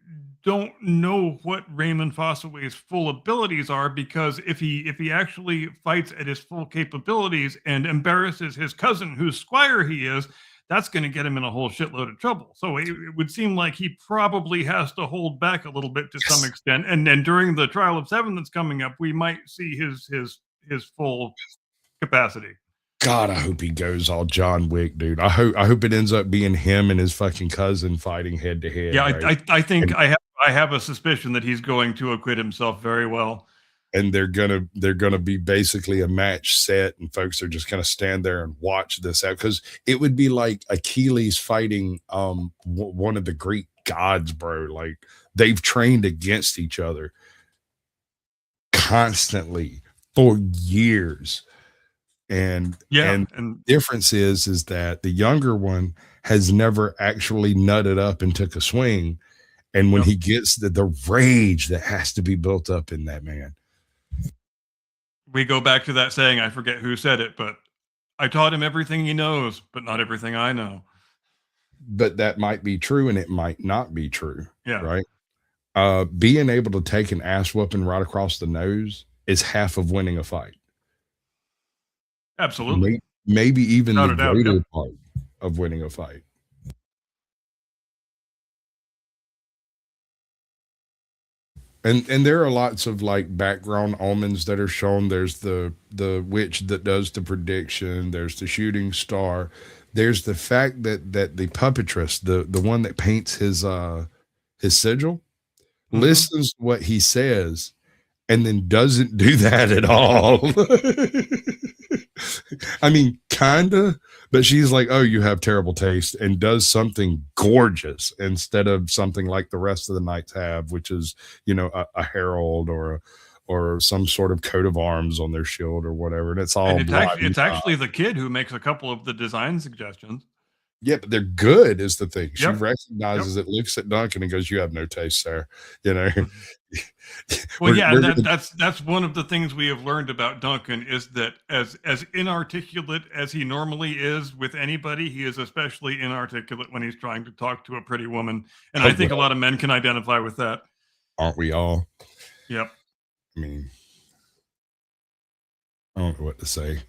don't know what Raymond Fossaway's full abilities are, because if he actually fights at his full capabilities and embarrasses his cousin, whose squire he is, that's going to get him in a whole shitload of trouble. So it would seem like he probably has to hold back a little bit to some extent. And then during the Trial of Seven that's coming up, we might see his full capacity. God, I hope he goes all John Wick, dude. I hope it ends up being him and his fucking cousin fighting head to head. Yeah, right? I think I have a suspicion that he's going to acquit himself very well. And they're gonna be basically a match set, and folks are just gonna stand there and watch this out, because it would be like Achilles fighting one of the Greek gods, bro. Like, they've trained against each other constantly for years. And the difference is that the younger one has never actually nutted up and took a swing. And when he gets the rage that has to be built up in that man. We go back to that saying, I forget who said it, but I taught him everything he knows, but not everything I know. But that might be true, and it might not be true. Yeah. Right. Being able to take an ass whooping right across the nose is half of winning a fight. Absolutely. Maybe even the greater part of winning a fight. And there are lots of like background omens that are shown. There's the witch that does the prediction. There's the shooting star. There's the fact that the puppetress, the one that paints his sigil, listens to what he says and then doesn't do that at all. I mean, kinda, but she's like, oh, you have terrible taste, and does something gorgeous instead of something like the rest of the knights have, which is, a herald or some sort of coat of arms on their shield or whatever. And it's all, and it's actually the kid who makes a couple of the design suggestions. Yeah, but they're good is the thing. She recognizes it, looks at Duncan and goes, you have no taste, sir. Well, that's one of the things we have learned about Duncan, is that as inarticulate as he normally is with anybody, he is especially inarticulate when he's trying to talk to a pretty woman. And I think a lot of men can identify with that. Aren't we all? Yep. I mean, I don't know what to say.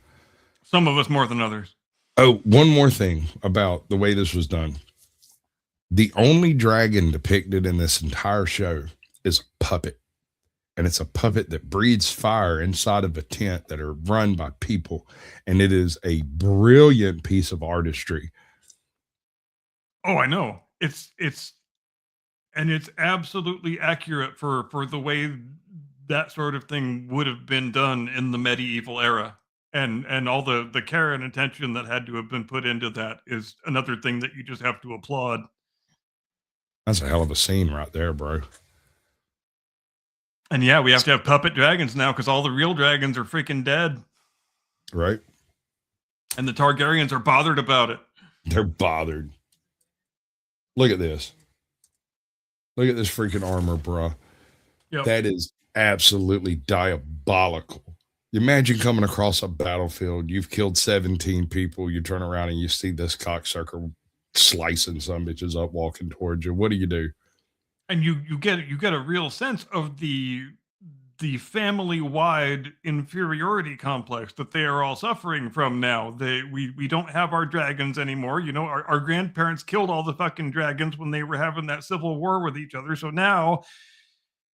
Some of us more than others. Oh, one more thing about the way this was done. The only dragon depicted in this entire show is a puppet. And it's a puppet that breathes fire inside of a tent that are run by people. And it is a brilliant piece of artistry. Oh, I know. It's absolutely accurate for the way that sort of thing would have been done in the medieval era. And all the care and attention that had to have been put into that is another thing that you just have to applaud. That's a hell of a scene right there, bro. And yeah, we have to have puppet dragons now because all the real dragons are freaking dead. Right? And the Targaryens are bothered about it. They're bothered. Look at this. Look at this freaking armor, bro. Yep. That is absolutely diabolical. Imagine coming across a battlefield. You've killed 17 people. You turn around and you see this cocksucker slicing some bitches up, walking towards you. What do? And you get a real sense of the family-wide inferiority complex that they are all suffering from now. We don't have our dragons anymore. You know, our grandparents killed all the fucking dragons when they were having that civil war with each other. So now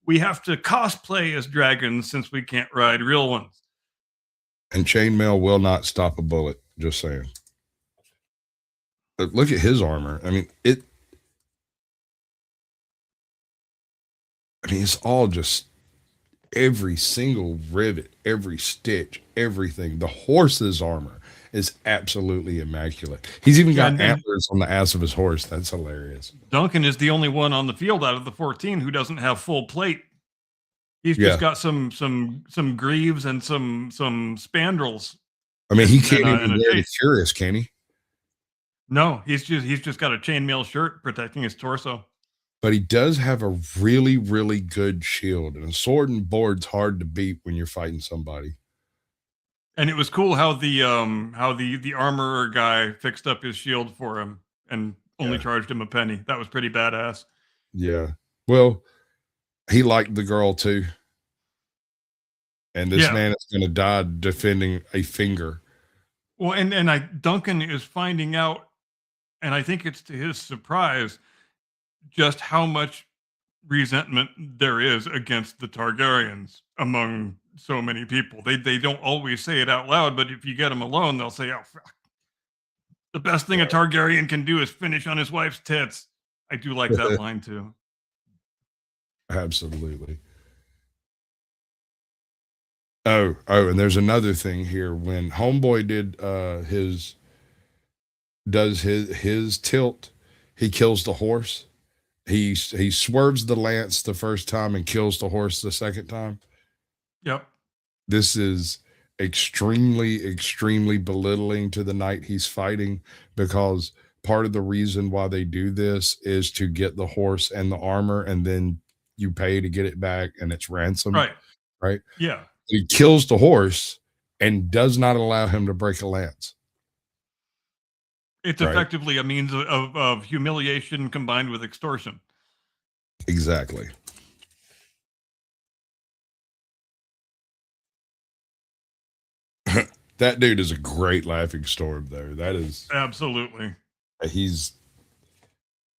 we have to cosplay as dragons since we can't ride real ones. And chainmail will not stop a bullet. Just saying. But look at his armor. I mean, it's all just every single rivet, every stitch, everything. The horse's armor is absolutely immaculate. He's even got antlers on the ass of his horse. That's hilarious. Duncan is the only one on the field out of the 14 who doesn't have full plate. He's just got some greaves and some spandrels. I mean, he can't even wear the cuirass, can he? No, he's just got a chainmail shirt protecting his torso. But he does have a really, really good shield, and a sword and board's hard to beat when you're fighting somebody. And it was cool how the armorer guy fixed up his shield for him and only charged him a penny. That was pretty badass. Yeah. Well, he liked the girl too. And this man is going to die defending a finger. Well, and Duncan is finding out, and I think it's to his surprise, just how much resentment there is against the Targaryens among so many people. They don't always say it out loud, but if you get them alone, they'll say, "Oh, fuck. The best thing a Targaryen can do is finish on his wife's tits." I do like that line too. Absolutely. Oh, and there's another thing here. When Homeboy does his tilt, he kills the horse. He swerves the lance the first time and kills the horse the second time. Yep. This is extremely, extremely belittling to the knight he's fighting, because part of the reason why they do this is to get the horse and the armor, and then you pay to get it back, and it's ransom. Right. Yeah. He kills the horse and does not allow him to break a lance. It's effectively a means of humiliation combined with extortion. Exactly. That dude is a great laughing storm, though. That is absolutely.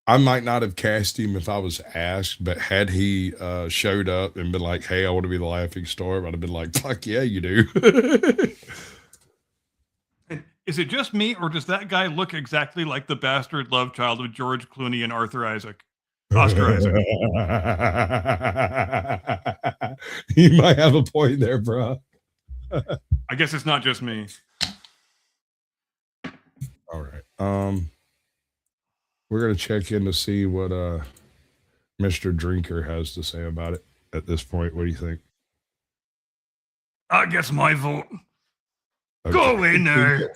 I might not have cast him if I was asked, but had he showed up and been like, "Hey, I want to be the laughing storm," I'd have been like, "Fuck yeah, you do." Is it just me, or does that guy look exactly like the bastard love child of George Clooney and Oscar Isaac? You might have a point there, bro. I guess it's not just me. All right. We're gonna check in to see what Mr. Drinker has to say about it at this point. What do you think? I guess my vote. Okay. Go in there.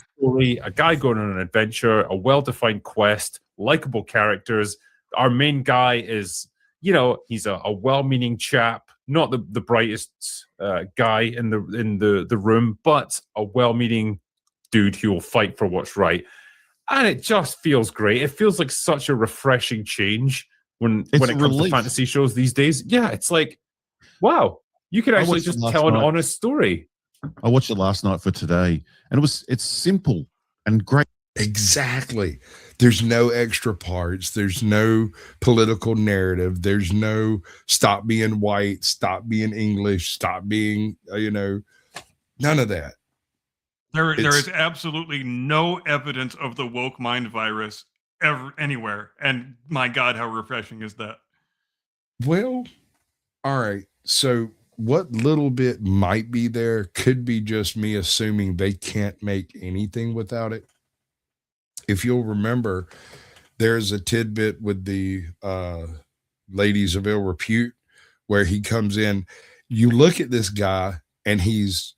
A guy going on an adventure, a well-defined quest, likable characters. Our main guy is, he's a well-meaning chap, not the brightest guy in the room, but a well-meaning dude who will fight for what's right. And it just feels great. It feels like such a refreshing change when it comes to fantasy shows these days. Yeah, it's like, wow, you can actually just tell an honest story. I watched it last night for today, and it's simple and great. Exactly. There's no extra parts. There's no political narrative. There's no stop being white, stop being English, stop being, none of that. There is absolutely no evidence of the woke mind virus anywhere. And my God, how refreshing is that? Well, all right. So what little bit might be there could be just me assuming they can't make anything without it. If you'll remember, There's a tidbit with the ladies of ill repute where he comes in. You look at this guy, and he's,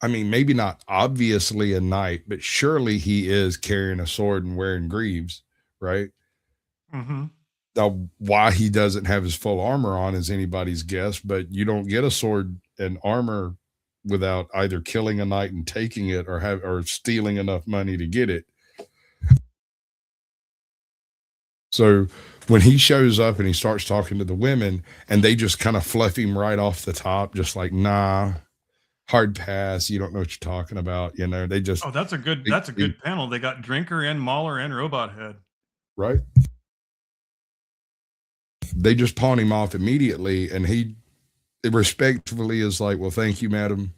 I mean, maybe not obviously a knight, but surely he is carrying a sword and wearing greaves, right? Mm-hmm. Now, why he doesn't have his full armor on is anybody's guess, but you don't get a sword and armor without either killing a knight and taking it, or stealing enough money to get it. So when he shows up and he starts talking to the women, and they just kind of fluff him right off the top, just like, nah, hard pass. You don't know what you're talking about. They just, Oh, that's a good panel. They got Drinker and Mauler and Robot Head. right. They just pawn him off immediately, and he respectfully is like, well, thank you, madam.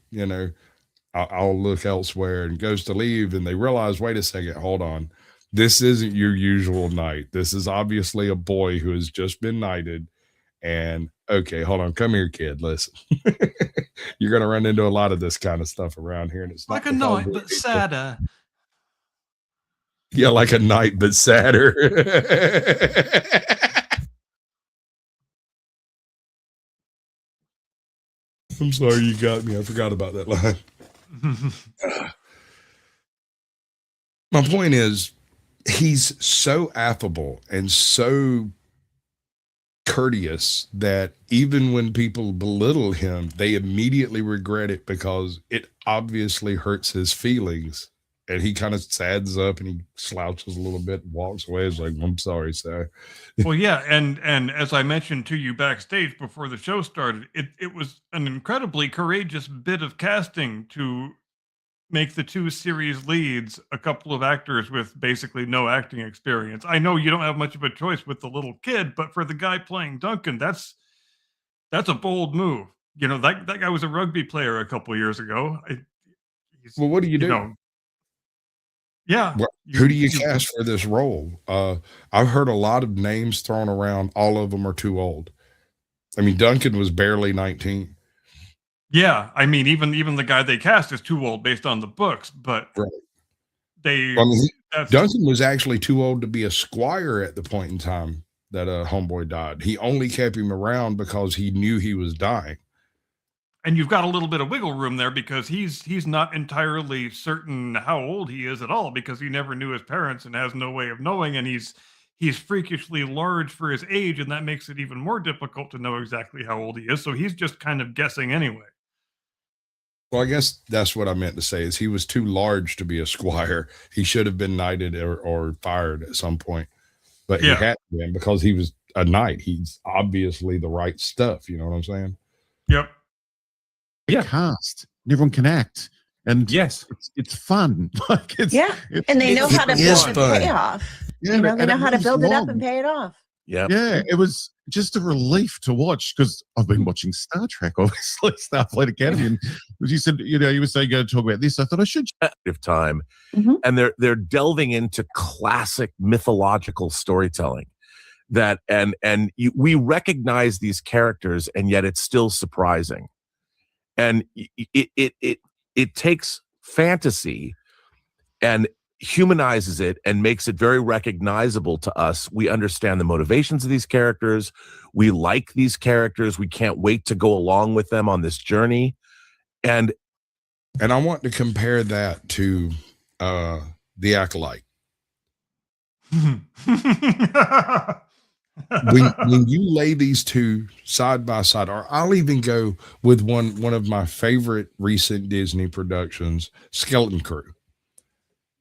I'll look elsewhere, and goes to leave. And they realize, wait a second, hold on. This isn't your usual knight. This is obviously a boy who has just been knighted. And okay, hold on. Come here, kid. Listen, you're going to run into a lot of this kind of stuff around here. And it's Like not a knight, but sadder. Yeah, like a knight, but sadder. I'm sorry, you got me. I forgot about that line. My point is, he's so affable and so courteous that even when people belittle him, they immediately regret it, because it obviously hurts his feelings. And he kind of sads up and he slouches a little bit and walks away. He's like, I'm sorry, sir. Well, yeah, and as I mentioned to you backstage before the show started, it was an incredibly courageous bit of casting to make the two series leads a couple of actors with basically no acting experience. I know you don't have much of a choice with the little kid, but for the guy playing Duncan, that's a bold move. That guy was a rugby player a couple of years ago. Well, what do you do? Yeah. Who do you cast for this role? I've heard a lot of names thrown around. All of them are too old. I mean, Duncan was barely 19. Yeah, I mean, even the guy they cast is too old based on the books, but right. Duncan was actually too old to be a squire at the point in time that homeboy died. He only kept him around because he knew he was dying. And you've got a little bit of wiggle room there, because he's not entirely certain how old he is at all, because he never knew his parents and has no way of knowing, and he's freakishly large for his age, and that makes it even more difficult to know exactly how old he is. So he's just kind of guessing anyway. Well, I guess that's what I meant to say, is he was too large to be a squire. He should have been knighted or fired at some point. But he hadn't been, because he was a knight. He's obviously the right stuff. You know what I'm saying? Yep. Yeah. Cast. Everyone can act. And yes, it's fun. Like and they know how to build the payoff. Yeah, they know how to build it up and pay it off. Yeah, it was just a relief to watch, because I've been watching Star Trek, obviously, Starfleet Academy, and you said, you were saying you're going to talk about this. I thought I should. Of time, and they're delving into classic mythological storytelling. We recognize these characters, and yet it's still surprising. And it takes fantasy and humanizes it and makes it very recognizable to us. We understand the motivations of these characters. We like these characters. We can't wait to go along with them on this journey. And I want to compare that to The Acolyte. when you lay these two side by side, or I'll even go with one of my favorite recent Disney productions, Skeleton Crew.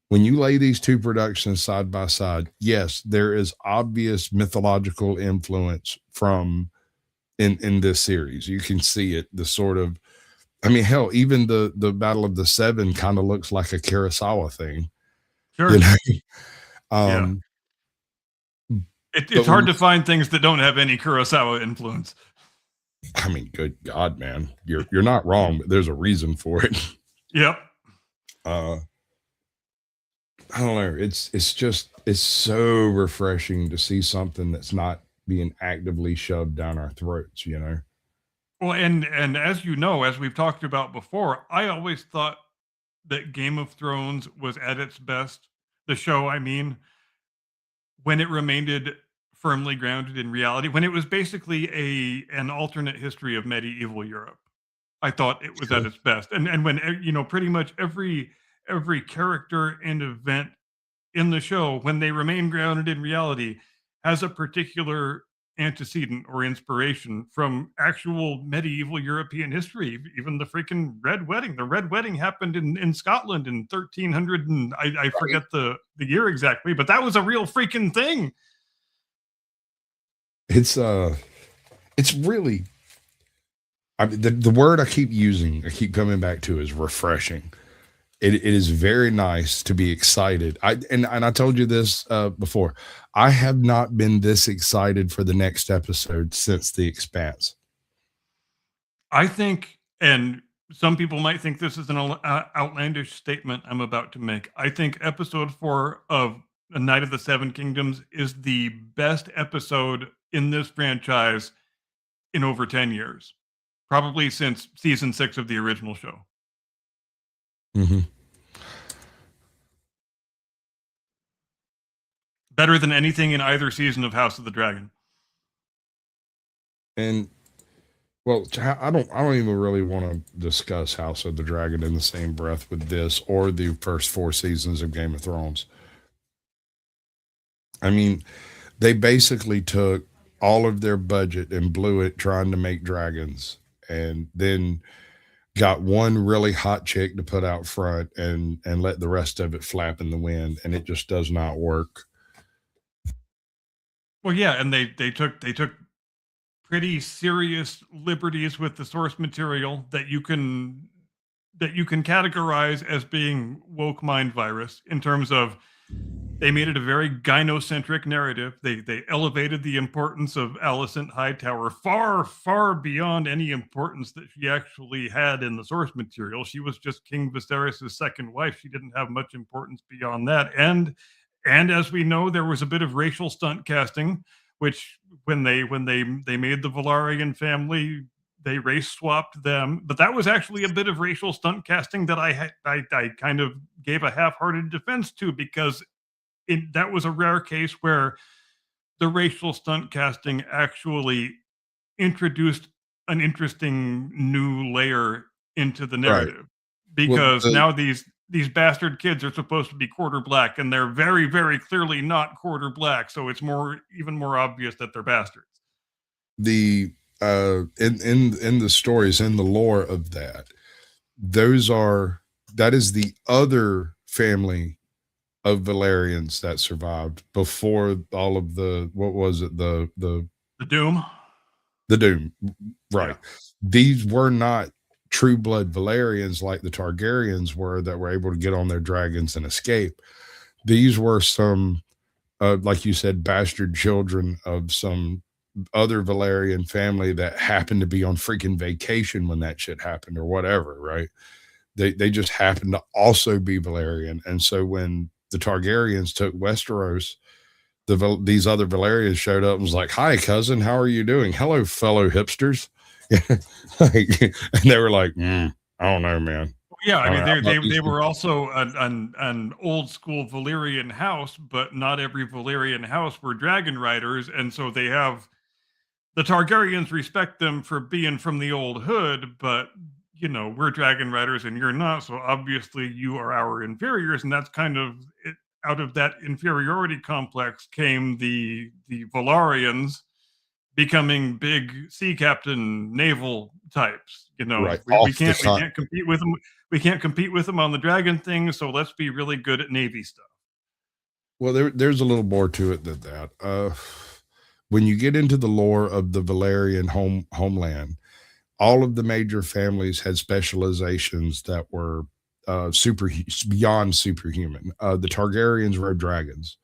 When you lay these two productions side by side, yes, there is obvious mythological influence from in this series. You can see it. The sort of, I mean, hell, even the Battle of the Seven kind of looks like a Kurosawa thing. Sure. It's hard to find things that don't have any Kurosawa influence. I mean, good God, man, you're not wrong, but there's a reason for it. Yep. I don't know. It's so refreshing to see something that's not being actively shoved down our throats, Well, and as you know, as we've talked about before, I always thought that Game of Thrones was at its best, the show, I mean, when it remained firmly grounded in reality, when it was basically an alternate history of medieval Europe. I thought it was at its best. And when pretty much every character and event in the show, when they remain grounded in reality, has a particular antecedent or inspiration from actual medieval European history. Even the freaking Red Wedding. The Red Wedding happened in Scotland in 1300, and I forget the year exactly, but that was a real freaking thing. It's really, the word I keep using, I keep coming back to, is refreshing. It is very nice to be excited. And I told you this before. I have not been this excited for the next episode since The Expanse. I think, and some people might think this is an outlandish statement I'm about to make. I think episode 4 of A Night of the Seven Kingdoms is the best episode in this franchise in over 10 years. Probably since season 6 of the original show. Mm-hmm. Better than anything in either season of House of the Dragon. And well, I don't even really want to discuss House of the Dragon in the same breath with this or the first 4 seasons of Game of Thrones. I mean, they basically took all of their budget and blew it trying to make dragons, and then got one really hot chick to put out front and let the rest of it flap in the wind, and it just does not work. Well, yeah, and they took pretty serious liberties with the source material that you can categorize as being woke mind virus, in terms of they made it a very gynocentric narrative. They elevated the importance of Alicent Hightower far, far beyond any importance that she actually had in the source material. She was just King Viserys' second wife. She didn't have much importance beyond that. And as we know, there was a bit of racial stunt casting, which when they made the Velaryon family, they race swapped them. But that was actually a bit of racial stunt casting that I kind of gave a half-hearted defense to, because that was a rare case where the racial stunt casting actually introduced an interesting new layer into the narrative. Right. Because now these bastard kids are supposed to be quarter black, and they're very, very clearly not quarter black. So it's even more obvious that they're bastards. The in the stories, in the lore of that is the other family of Valerians that survived before all of the, what was it, the Doom, right? Yeah. These were not true blood Valerians like the Targaryens were, that were able to get on their dragons and escape. These were some like you said, bastard children of some other Valerian family that happened to be on freaking vacation when that shit happened or whatever, right? They just happened to also be Valerian. And so when the Targaryens took Westeros, these other Valerians showed up and was like, "Hi, cousin, how are you doing? Hello, fellow hipsters." And they were like, "I don't know, man." Yeah, I mean, they were also an old school Valyrian house, but not every Valyrian house were dragon riders, and so they have the Targaryens respect them for being from the old hood, but we're dragon riders and you're not, so obviously you are our inferiors, and that's kind of it. Out of that inferiority complex came the Velaryons becoming big sea captain naval types. Right. We can't compete with them. We can't compete with them on the dragon thing, so let's be really good at Navy stuff. Well, there's a little more to it than that. When you get into the lore of the Valyrian homeland, all of the major families had specializations that were beyond superhuman. The Targaryens rode dragons.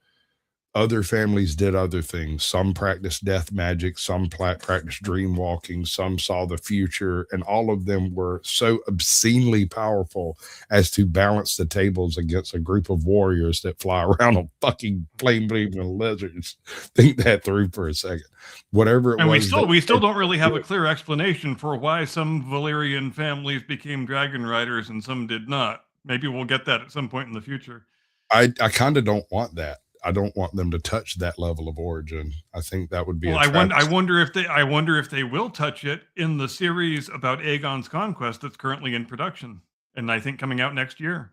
Other families did other things. Some practiced death magic, some practiced dream walking, some saw the future, and all of them were so obscenely powerful as to balance the tables against a group of warriors that fly around on fucking flame-breathing lizards. Think that through for a second. Whatever it was. And we still don't really have a clear explanation for why some Valyrian families became dragon riders and some did not. Maybe we'll get that at some point in the future. I kind of don't want that. I don't want them to touch that level of origin. I think that would be. Well, I wonder if they will touch it in the series about Aegon's conquest that's currently in production, and I think coming out next year.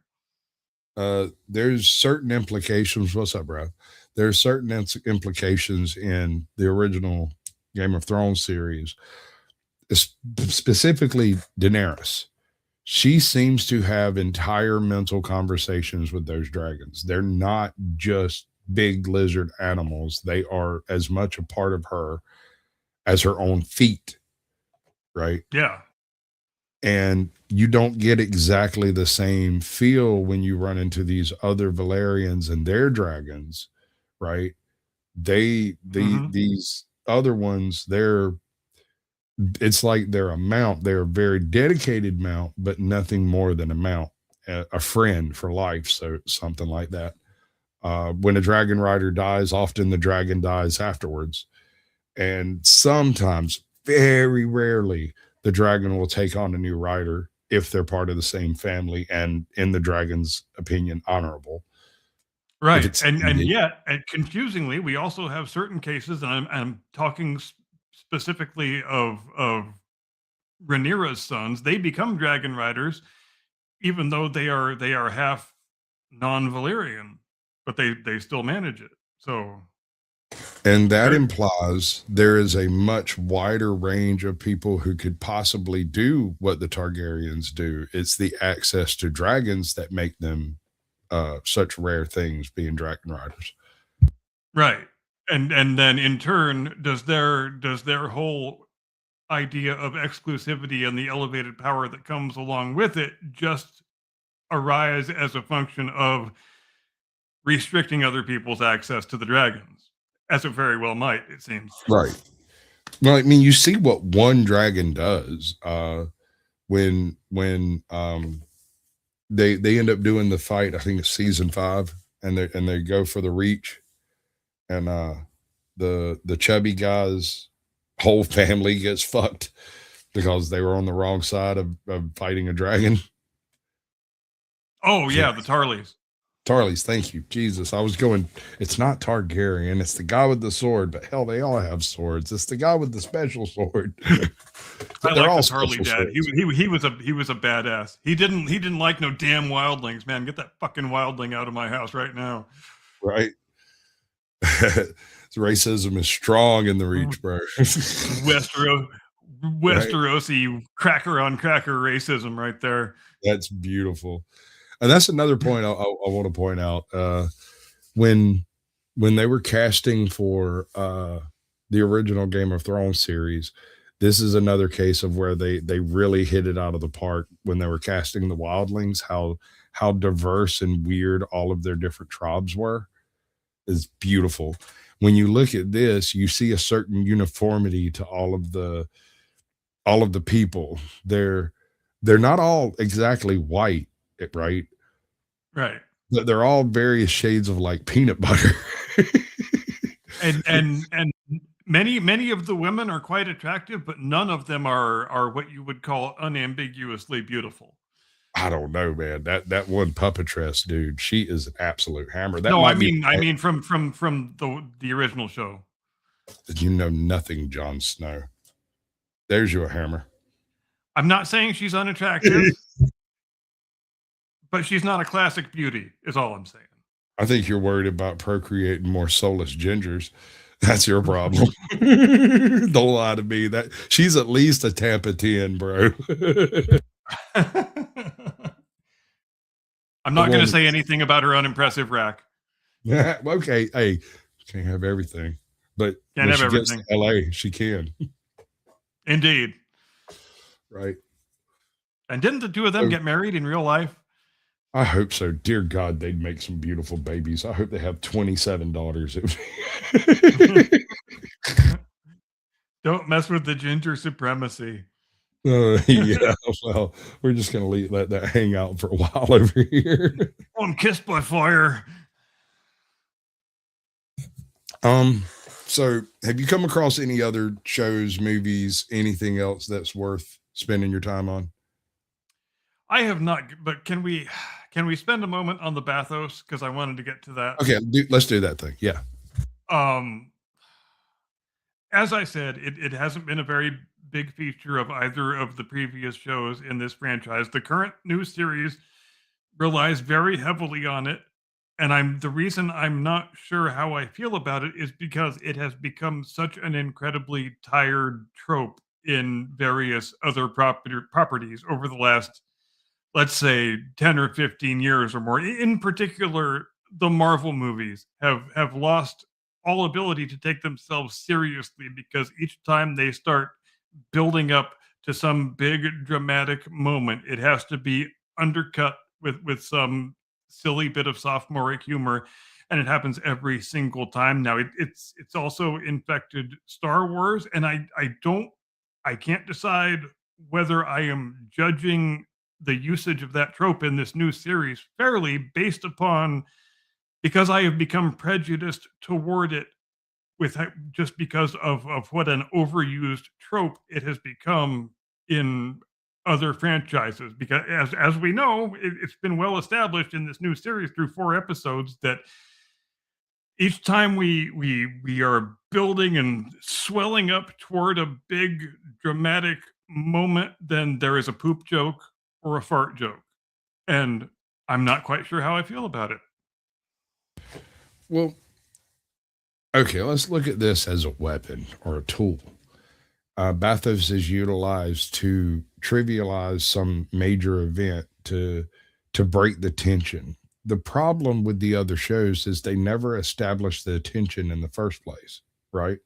There's certain implications. What's up, bro? There's certain implications in the original Game of Thrones series, specifically Daenerys. She seems to have entire mental conversations with those dragons. They're not just big lizard animals. They are as much a part of her as her own feet, right? Yeah. And you don't get exactly the same feel when you run into these other Valerians and their dragons, right? These other ones, it's like they're a mount. They're a very dedicated mount, but nothing more than a mount, a friend for life. So something like that. When a dragon rider dies, often the dragon dies afterwards. And sometimes, very rarely, the dragon will take on a new rider if they're part of the same family and, in the dragon's opinion, honorable. Right. And yet, and confusingly, we also have certain cases, and I'm talking specifically of Rhaenyra's sons. They become dragon riders, even though they are half non-Valyrian, but they still manage it. So, and that implies there is a much wider range of people who could possibly do what the Targaryens do. It's the access to dragons that make them such rare things, being dragon riders. Right. And then in turn, does their whole idea of exclusivity and the elevated power that comes along with it just arise as a function of restricting other people's access to the dragons? As it very well might, it seems. Right. Well, I mean, you see what one dragon does when they end up doing the fight. I think it's season 5, and they go for the reach, and the chubby guy's whole family gets fucked because they were on the wrong side of fighting a dragon. Oh yeah, the Tarleys. Tarleys, thank you. Jesus, I was going, it's not Targaryen, it's the guy with the sword, but hell, they all have swords. It's the guy with the special sword. I like the Tarley dad. He was a badass. He didn't like no damn wildlings, man. Get that fucking wildling out of my house right now. Right. Racism is strong in the Reach, bro. Westerosi right. Cracker on cracker racism right there. That's beautiful. And that's another point I want to point out. When they were casting for the original Game of Thrones series, this is another case of where they really hit it out of the park when they were casting the wildlings, how diverse and weird all of their different tribes were. Is beautiful. When you look at this, you see a certain uniformity to all of the people. They're not all exactly white, right? Right. But they're all various shades of like peanut butter. and many of the women are quite attractive, but none of them are what you would call unambiguously beautiful. I don't know, man. That one puppetress dude, she is an absolute hammer. I mean from the original show. You know nothing, Jon Snow. There's your hammer. I'm not saying she's unattractive, but she's not a classic beauty, is all I'm saying. I think you're worried about procreating more soulless gingers. That's your problem. Don't lie to me. That she's at least a Tampa 10, bro. I'm not going to say anything about her unimpressive rack. Yeah, okay. Hey, can't have everything, but can't have everything. Gets to LA, she can. Indeed. Right. And didn't the two of them get married in real life? I hope so. Dear God, they'd make some beautiful babies. I hope they have 27 daughters. Don't mess with the ginger supremacy. Yeah, well, we're just going to let that hang out for a while over here. I'm kissed by fire. So have you come across any other shows, movies, anything else that's worth spending your time on? I have not, but can we spend a moment on the bathos? Because I wanted to get to that. Okay, let's do that thing. Yeah. As I said, it hasn't been a very big feature of either of the previous shows in this franchise. The current new series relies very heavily on it, and the reason I'm not sure how I feel about it is because it has become such an incredibly tired trope in various other properties over the last, let's say, 10 or 15 years or more. In particular, the Marvel movies have lost all ability to take themselves seriously, because each time they start building up to some big dramatic moment, it has to be undercut with some silly bit of sophomoric humor, and it happens every single time. Now it's also infected Star Wars, and I can't decide whether I am judging the usage of that trope in this new series fairly based upon, because I have become prejudiced toward it with just because of what an overused trope it has become in other franchises. Because as we know, it's been well established in this new series through 4 episodes that each time we are building and swelling up toward a big dramatic moment, then there is a poop joke or a fart joke, and I'm not quite sure how I feel about it. Well, okay, let's look at this as a weapon or a tool. Bathos is utilized to trivialize some major event to break the tension. The problem with the other shows is they never establish the tension in the first place, right?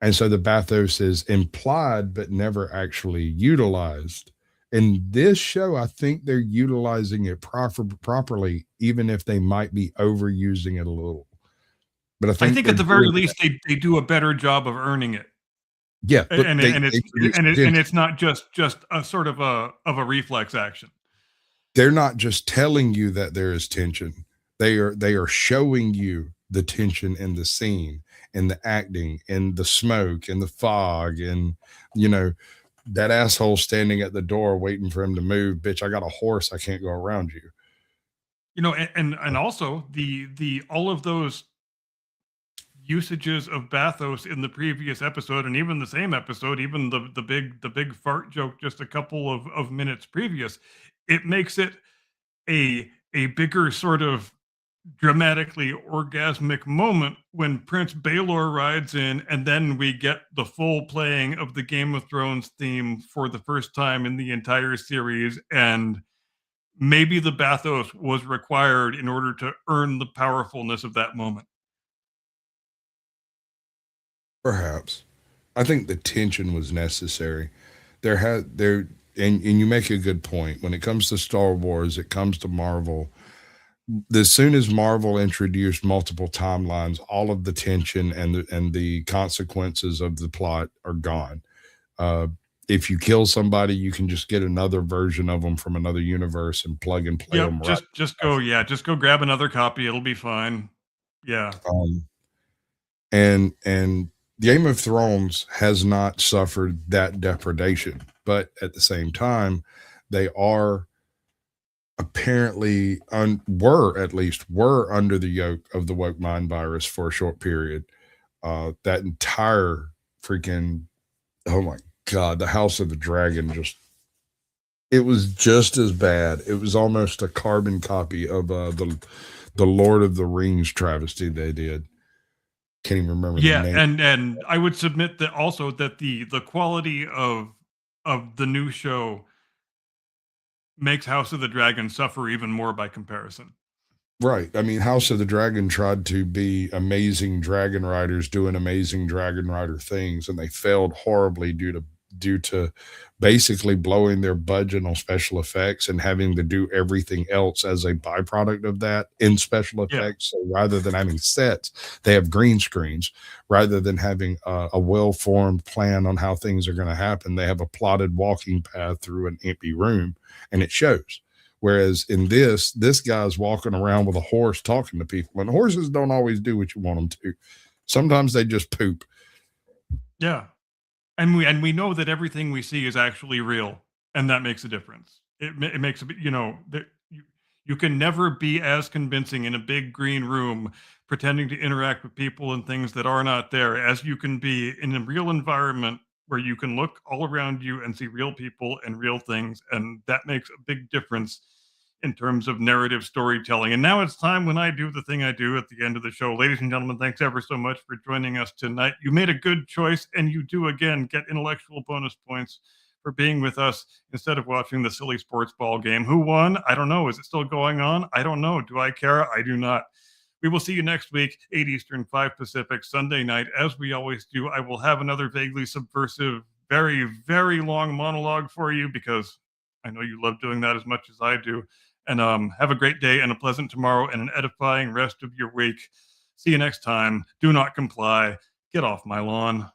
And so the bathos is implied but never actually utilized. In this show, I think they're utilizing it properly, even if they might be overusing it a little. But I think at the very least they do a better job of earning it. Yeah, and it's not just a sort of a reflex action. They're not just telling you that there is tension. They are showing you the tension in the scene, in the acting, in the smoke, in the fog, and that asshole standing at the door waiting for him to move. Bitch, I got a horse. I can't go around you. And also the all of those usages of bathos in the previous episode, and even the same episode, even the big fart joke just a couple of minutes previous, it makes it a bigger sort of dramatically orgasmic moment when Prince Baelor rides in, and then we get the full playing of the Game of Thrones theme for the first time in the entire series. And maybe the bathos was required in order to earn the powerfulness of that moment. Perhaps. I think the tension was necessary. And you make a good point. When it comes to Star Wars, it comes to Marvel. As soon as Marvel introduced multiple timelines, all of the tension and the consequences of the plot are gone. If you kill somebody, you can just get another version of them from another universe and plug and play them. Just go grab another copy. It'll be fine. Yeah. And Game of Thrones has not suffered that depredation, but at the same time, they are apparently were under the yoke of the woke mind virus for a short period. That entire freaking, oh my God, the House of the Dragon, it was just as bad. It was almost a carbon copy of the Lord of the Rings travesty they did. Can't even remember the name. And I would submit that also that the quality of the new show makes House of the Dragon suffer even more by comparison. Right. I mean, House of the Dragon tried to be amazing dragon riders doing amazing dragon rider things, and they failed horribly due to basically blowing their budget on special effects and having to do everything else as a byproduct of that in special effects. So rather than having sets, they have green screens. Rather than having a well-formed plan on how things are going to happen, they have a plotted walking path through an empty room, and it shows. Whereas in this guy's walking around with a horse talking to people, and horses don't always do what you want them to. Sometimes they just poop. Yeah. And we know that everything we see is actually real, and that makes a difference. it makes you can never be as convincing in a big green room pretending to interact with people and things that are not there as you can be in a real environment where you can look all around you and see real people and real things, and that makes a big difference in terms of narrative storytelling. And now it's time when I do the thing I do at the end of the show. Ladies and gentlemen, thanks ever so much for joining us tonight. You made a good choice, and you do again get intellectual bonus points for being with us instead of watching the silly sports ball game. Who won? I don't know. Is it still going on? I don't know. Do I care? I do not. We will see you next week, 8 Eastern, 5 Pacific, Sunday night. As we always do, I will have another vaguely subversive, very, very long monologue for you because I know you love doing that as much as I do. And have a great day and a pleasant tomorrow and an edifying rest of your week. See you next time. Do not comply. Get off my lawn.